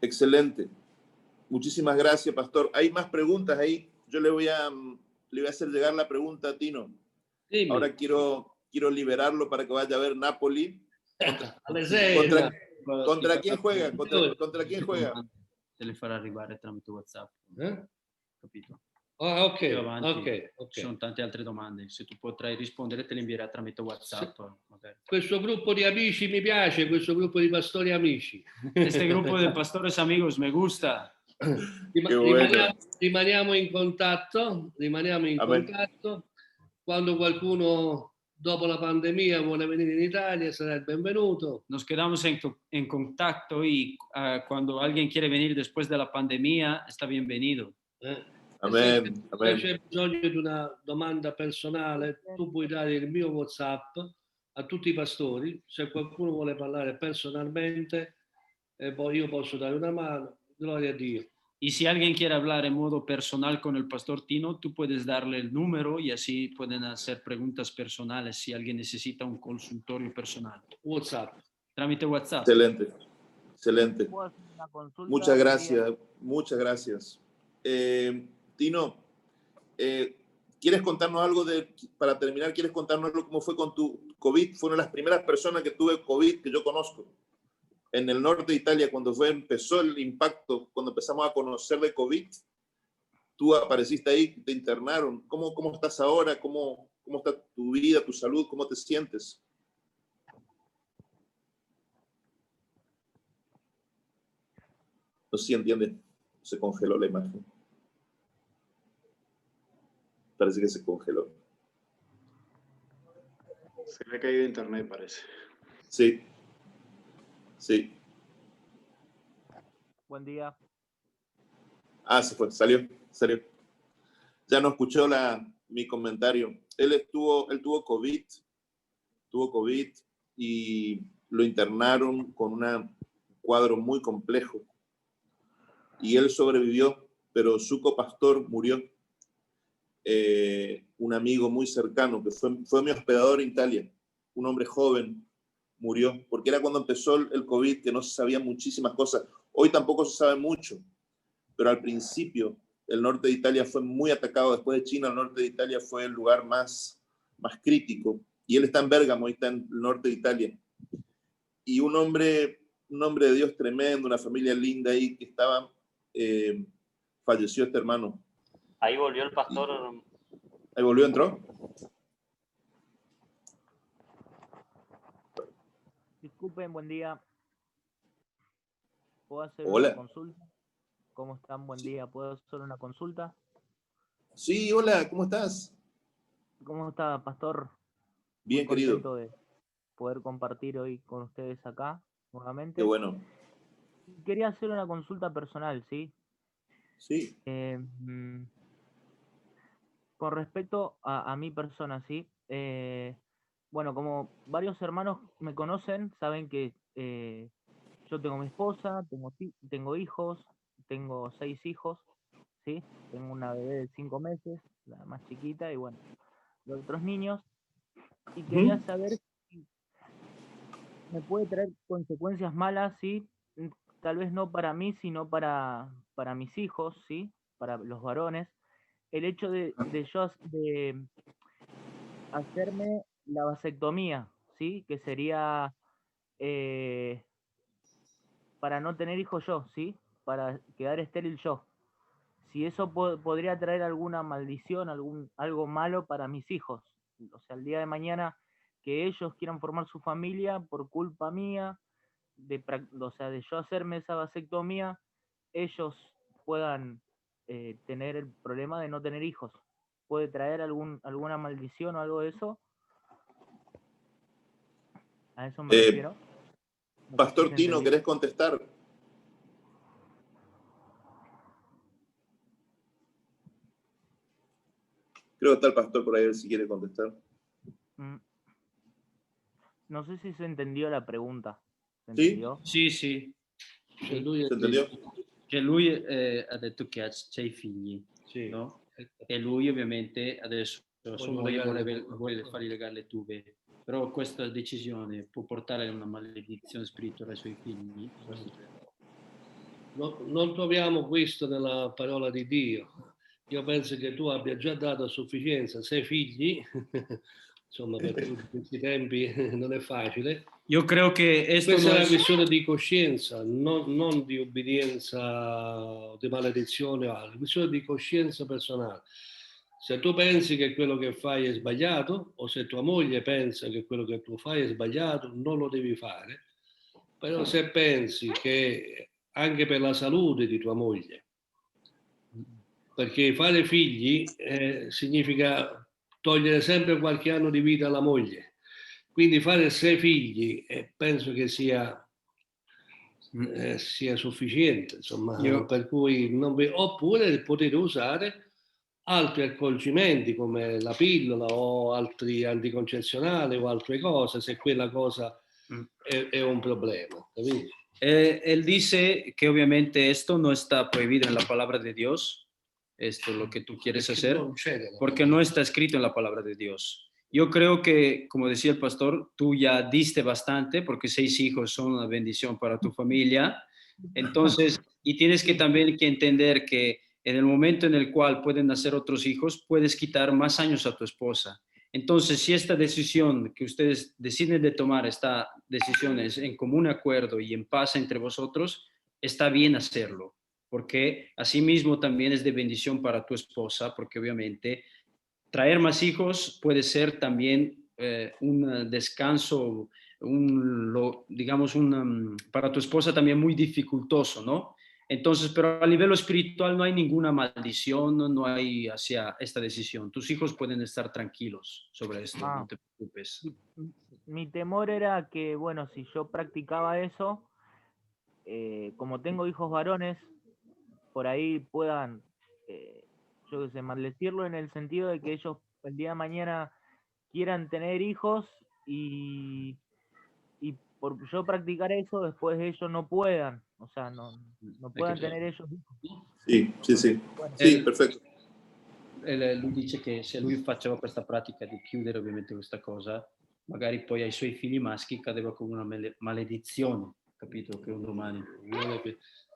S3: Excelente. Muchísimas gracias, pastor. Hay más preguntas ahí. Yo le voy a hacer llegar la pregunta a Tino.
S2: Dimmi,
S3: Ahora quiero liberarlo para que vaya a ver Napoli.
S2: alle 6,
S3: ¿Contra quién juega? ¿Contra quién juega?
S1: Se le farà arrivare tramite WhatsApp, capito?
S2: Ah, ok,
S1: Più avanti
S2: ok.
S1: Ci sono tante altre domande. Se tu potrai rispondere, te le invierà tramite WhatsApp. Magari.
S2: Questo gruppo di amici mi piace, questo gruppo di pastori amici.
S1: Este grupo de pastores amigos me gusta.
S2: Rimaniamo in contatto, contatto. Quando qualcuno dopo la pandemia vuole venire in Italia sarà il benvenuto.
S1: Nos quedamos en contacto y cuando alguien quiere venir después de la pandemia, está bienvenido.
S3: Amén.
S2: Se c'è bisogno di una domanda personale, tu puoi dare il mio WhatsApp a tutti i pastori. Se qualcuno vuole parlare personalmente, poi io posso dare una mano. Gloria a Dio.
S1: Y si alguien quiere hablar en modo personal con el pastor Tino, tú puedes darle el número y así pueden hacer preguntas personales si alguien necesita un consultorio personal.
S2: WhatsApp.
S1: Trámite WhatsApp.
S3: Excelente. Excelente. Muchas gracias. Muchas gracias. Tino, ¿quieres contarnos algo para terminar, quieres contarnos algo cómo fue con tu COVID? Fue una de las primeras personas que tuve COVID que yo conozco en el norte de Italia, cuando empezó el impacto, cuando empezamos a conocer de COVID. Tú apareciste ahí, te internaron. ¿Cómo estás ahora? ¿Cómo está tu vida, tu salud? ¿Cómo te sientes? No sé si entienden. Se congeló la imagen. Parece que se congeló.
S4: Se le ha caído internet, parece.
S3: Sí, sí.
S8: Buen día.
S3: Ah, se fue, salió. Ya no escuchó mi comentario. Él tuvo COVID y lo internaron con un cuadro muy complejo. Y él sobrevivió, pero su copastor murió. Un amigo muy cercano, que fue mi hospedador en Italia, un hombre joven, murió, porque era cuando empezó el COVID, que no se sabían muchísimas cosas. Hoy tampoco se sabe mucho, pero al principio el norte de Italia fue muy atacado. Después de China, el norte de Italia fue el lugar más crítico. Y él está en Bérgamo, está en el norte de Italia. Y un hombre de Dios tremendo, una familia linda ahí que estaba, falleció este hermano.
S9: Ahí volvió el pastor.
S3: Ahí volvió, entró.
S8: Disculpen, buen día. ¿Puedo hacer
S3: Hola.
S8: una consulta? ¿Cómo están? Buen día. ¿Puedo hacer una consulta?
S3: Sí, hola, ¿cómo estás?
S8: ¿Cómo está, pastor?
S3: Bien,
S8: Muy
S3: querido.
S8: contento de poder compartir hoy con ustedes acá nuevamente.
S3: Qué bueno.
S8: Quería hacer una consulta personal, ¿sí?
S3: Sí.
S8: Con respecto a mi persona, ¿sí? Bueno, como varios hermanos me conocen, saben que yo tengo mi esposa, tengo hijos, tengo 6 hijos, ¿sí? Tengo una bebé de 5 meses, la más chiquita, y bueno, los otros niños. Y quería saber si me puede traer consecuencias malas, ¿sí? Tal vez no para mí, sino para mis hijos, ¿sí? Para los varones. El hecho de yo de hacerme la vasectomía, ¿sí? Que sería para no tener hijos yo, ¿sí? Para quedar estéril yo. Si eso podría traer alguna maldición, algo malo para mis hijos. O sea, el día de mañana que ellos quieran formar su familia por culpa mía, o sea, de yo hacerme esa vasectomía, ellos puedan tener el problema de no tener hijos. ¿Puede traer alguna maldición o algo de eso? ¿A eso me refiero?
S3: Pastor Tino, ¿querés contestar? Creo que está el pastor por ahí, a ver si quiere contestar.
S8: No sé si se entendió la pregunta. ¿Se
S3: ¿Sí?
S8: entendió?
S1: Sì, sì.
S3: ¿Se entendió?
S1: Che lui ha detto che ha 6 figli,
S2: Sì.
S1: no? E lui ovviamente adesso sua moglie
S2: legare
S1: vuole fargli legare le tube, però questa decisione può portare a una maledizione spirituale ai suoi figli.
S2: Non troviamo questo nella parola di Dio. Io penso che tu abbia già dato a sufficienza 6 figli, insomma, per tutti questi tempi non è facile.
S1: Io creo che
S2: questa è una questione di coscienza, non di obbedienza, di maledizione o altro, è una questione di coscienza personale. Se tu pensi che quello che fai è sbagliato, o se tua moglie pensa che quello che tu fai è sbagliato, non lo devi fare. Però se pensi che anche per la salute di tua moglie, perché fare figli significa togliere sempre qualche anno di vita alla moglie, quindi fare 6 figli penso che sia sufficiente, insomma. Per cui oppure potete usare altri accorgimenti come la pillola o altri anticoncezionali o altre cose, se quella cosa è un problema.
S1: Él dice que obviamente esto no está prohibido en la palabra de Dios, esto es lo que tú quieres hacer, porque no está escrito en la palabra de Dios. Yo creo que, como decía el pastor, tú ya diste bastante, porque 6 hijos son una bendición para tu familia. Entonces, y tienes que también que entender que en el momento en el cual pueden nacer otros hijos, puedes quitar más años a tu esposa. Entonces, si esta decisión que ustedes deciden de tomar, esta decisión es en común acuerdo y en paz entre vosotros, está bien hacerlo, porque asimismo también es de bendición para tu esposa, porque obviamente traer más hijos puede ser también un descanso, digamos, para tu esposa también muy dificultoso, ¿no? Entonces, pero a nivel espiritual no hay ninguna maldición, no hay hacia esta decisión. Tus hijos pueden estar tranquilos sobre esto, no te preocupes.
S8: Mi temor era que, bueno, si yo practicaba eso, como tengo hijos varones, por ahí puedan, yo qué sé, maldecirlo en el sentido de que ellos el día de mañana quieran tener hijos y por yo practicar eso, después ellos no puedan, o sea, no puedan tener ellos hijos.
S3: Sì, sì, sì.
S8: Bueno,
S3: Sì, perfetto.
S1: Lui dice che se lui faceva questa pratica di chiudere ovviamente questa cosa, magari poi ai suoi figli maschi cadeva come una maledizione, capito? Che un domani...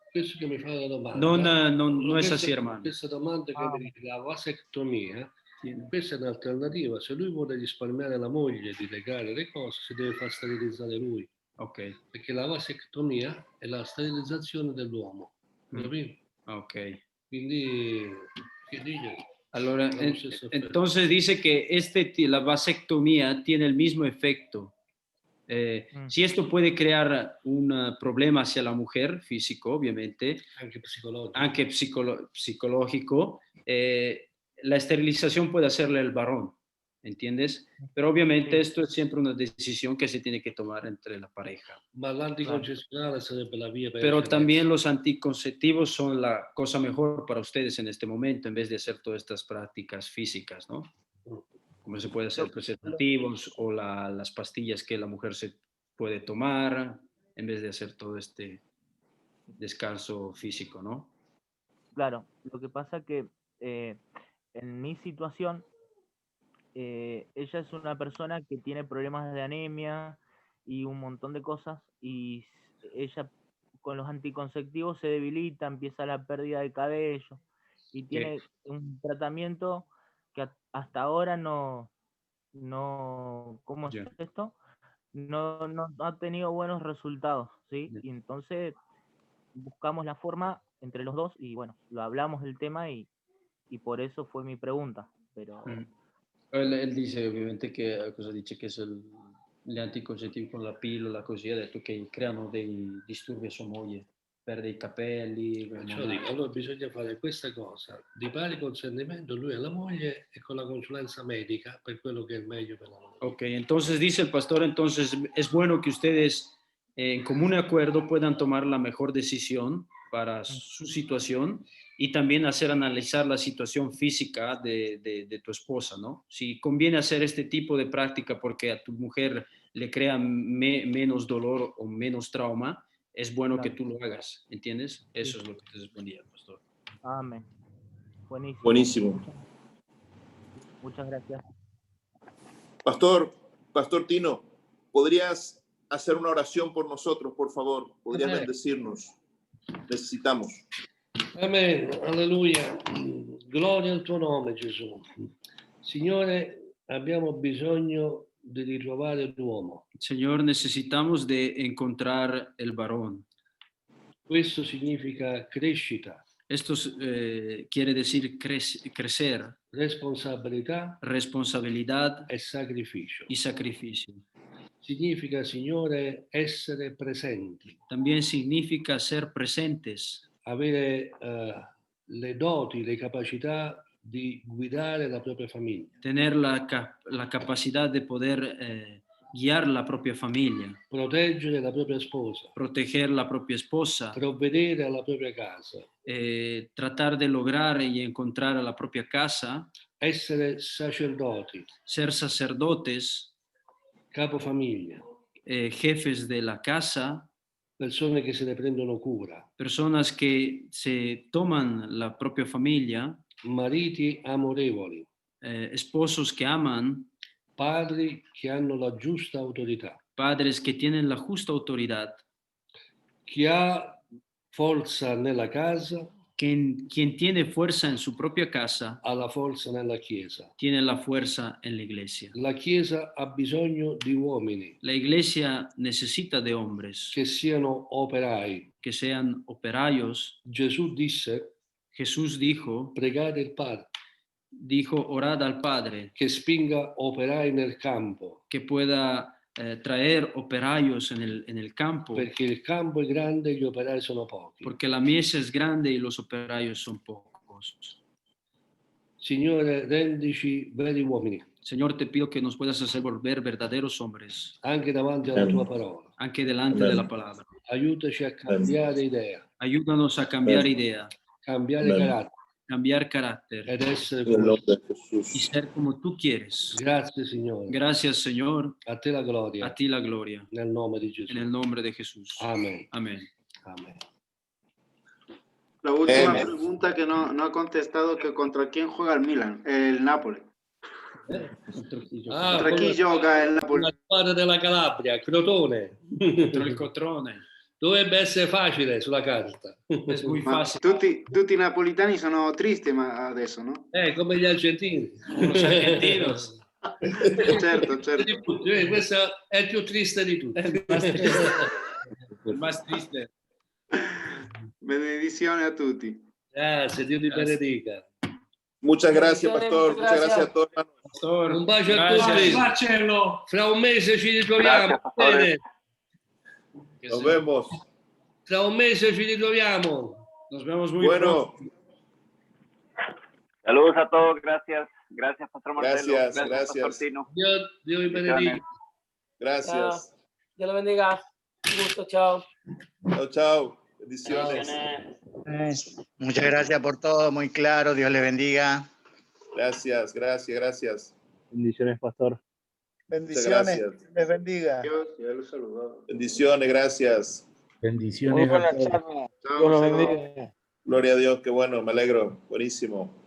S2: Questo che mi fa la domanda.
S1: Non è así, hermano.
S2: Questa domanda che mi dice la vasectomia, questa è un'alternativa. Se lui vuole risparmiare la moglie di legare le cose, si deve far sterilizzare lui.
S1: Ok.
S2: Perché la vasectomia è la sterilizzazione dell'uomo. Capito?
S1: Ok.
S2: Quindi, che dice?
S1: Allora, entonces dice que la vasectomía tiene el mismo efecto. Si esto puede crear un problema hacia la mujer, físico, obviamente,
S2: anche
S1: psicológico, la esterilización puede hacerle el varón, ¿entiendes? Pero obviamente esto es siempre una decisión que se tiene que tomar entre la pareja.
S2: Ma l'anticoncezionale sarebbe la via per
S1: Pero
S2: eccellenza.
S1: también los anticonceptivos son la cosa mejor para ustedes en este momento, en vez de hacer todas estas prácticas físicas, ¿no? Como se puede hacer preservativos o las pastillas que la mujer se puede tomar, en vez de hacer todo este descanso físico, ¿no?
S8: Claro, lo que pasa que en mi situación, ella es una persona que tiene problemas de anemia y un montón de cosas, y ella con los anticonceptivos se debilita, empieza la pérdida de cabello, y tiene un tratamiento que hasta ahora no, ¿cómo es esto? No ha tenido buenos resultados, ¿sí? Y entonces buscamos la forma entre los dos y bueno, lo hablamos del tema y por eso fue mi pregunta, pero...
S1: Él dice ovviamente che cosa dice che gli anticoncettivi con la pillola così ha detto che creano dei disturbi a sua moglie, perde i capelli.
S2: Allora bisogna fare questa cosa di pari consentimento lui e la moglie e con la consulenza médica per quello che è meglio per la moglie.
S1: Ok, entonces dice el pastor, entonces es bueno que ustedes en común acuerdo puedan tomar la mejor decisión para su situación y también hacer analizar la situación física de tu esposa, ¿no? Si conviene hacer este tipo de práctica porque a tu mujer le crea menos dolor o menos trauma, es bueno que tú lo hagas, ¿entiendes? Eso es lo que te respondía, pastor.
S8: Amén. Buenísimo.
S3: Buenísimo.
S8: Muchas gracias.
S3: Pastor Tino, ¿podrías hacer una oración por nosotros, por favor? ¿Podrías bendecirnos? Necesitamos.
S2: Amen, alleluia. Gloria al tuo nome, Gesù. Signore, abbiamo bisogno di ritrovare l'uomo.
S1: Señor, necesitamos de encontrar el varón.
S2: Questo significa crescita.
S1: Esto quiere decir crecer.
S2: Responsabilità e sacrificio.
S1: Y sacrificio.
S2: Significa, Signore, essere presenti.
S1: También significa ser presentes.
S2: Avere le doti, le capacità di guidare la propria famiglia.
S1: Tener la capacidad de poder guiar la propia familia.
S2: Proteggere la propria sposa.
S1: Proteger la propia esposa.
S2: Provvedere alla propria casa.
S1: Tratar de lograr y encontrar a la propia casa.
S2: Essere sacerdoti.
S1: Ser sacerdotes.
S2: Capofamiglia.
S1: Jefes de la casa.
S2: Persone che se ne prendono cura.
S1: Personas que se toman la propia familia.
S2: Mariti amorevoli.
S1: Esposos que aman.
S2: Padri che hanno la giusta autorità.
S1: Padres que tienen la justa autoridad.
S2: Chi ha forza nella casa.
S1: Quien tiene fuerza en su propia casa.
S2: Ha la forza nella chiesa.
S1: Tiene la fuerza en la iglesia.
S2: La chiesa ha bisogno di uomini.
S1: La iglesia necesita de hombres.
S2: Che siano operai.
S1: Que sean operarios.
S2: Gesù disse.
S1: Jesús dijo.
S2: Pregate il Padre.
S1: Dijo, orad al Padre.
S2: Che spinga operai nel campo.
S1: Que pueda traer operarios en el campo,
S2: perché il campo è grande e gli operai sono pochi.
S1: porque la mies es grande y los operarios son pocos.
S2: Signore, rendici veri uomini,
S1: Señor, te pido que nos puedas hacer volver verdaderos hombres,
S2: anche davanti alla tua parola.
S1: aunque delante de la palabra.
S2: Aiutaci a cambiare idea,
S1: Ayúdanos a cambiar idea,
S2: cambiare carattere
S1: cambiar carácter
S2: ed essere
S3: En el
S2: come
S3: nombre de
S1: y
S3: Jesús.
S1: ser como tú quieres.
S2: Grazie, Signore.
S1: Gracias, Señor.
S2: A te la gloria,
S1: A ti la gloria.
S2: nel nome di Gesù.
S1: En el nombre de Jesús.
S2: Amen.
S1: Amén.
S2: Amen.
S4: La última
S3: Amén.
S4: pregunta que no ha contestado, que contra quién juega el Milan, el Napoli.
S2: Ah,
S4: ¿Contra chi gioca il Napoli?
S2: la squadra della Calabria, Crotone.
S1: Contro il Cotrone.
S2: Dovrebbe essere facile sulla carta.
S1: Es muy
S4: Ma
S1: fácil.
S4: tutti i napolitani sono tristi ma adesso, no?
S2: Come gli argentini.
S1: Los argentinos.
S4: Certo.
S2: Di tutti, questo è il più triste di tutti.
S1: El más triste.
S4: Benedizione a tutti.
S2: Grazie, Dio ti benedica.
S3: Muchas gracias, pastor. Muchas gracias a todos, hermanos.
S1: Pastor,
S2: Un bacio a
S1: gracias.
S2: tutti.
S10: Marcello.
S2: Fra un mese ci ritroviamo.
S7: Grazie, pastore.
S2: Bene.
S3: Nos vemos.
S2: Tra un mese ci ritroviamo.
S1: Nos vemos muy pronto.
S3: Bueno,
S7: Saludos a todos, gracias. Gracias, Pastor Marcelo.
S3: Gracias.
S7: Pastor Tino.
S2: Dio vi benedica.
S3: gracias.
S10: Dios lo bendiga. Un gusto, chao.
S3: Chao, chao. Bendiciones.
S11: Muchas gracias por todo, muy claro, Dios le bendiga.
S3: Gracias.
S11: Bendiciones, pastor.
S3: Bendiciones.
S5: Les bendiga.
S4: Dios, ya los saludado.
S3: Bendiciones, gracias.
S5: Muy
S6: Bendiciones.
S5: buena
S6: a todos.
S5: charla.
S4: Chao,
S5: Dios los
S4: chao.
S5: bendiga.
S3: Gloria a Dios, qué bueno, me alegro. Buenísimo.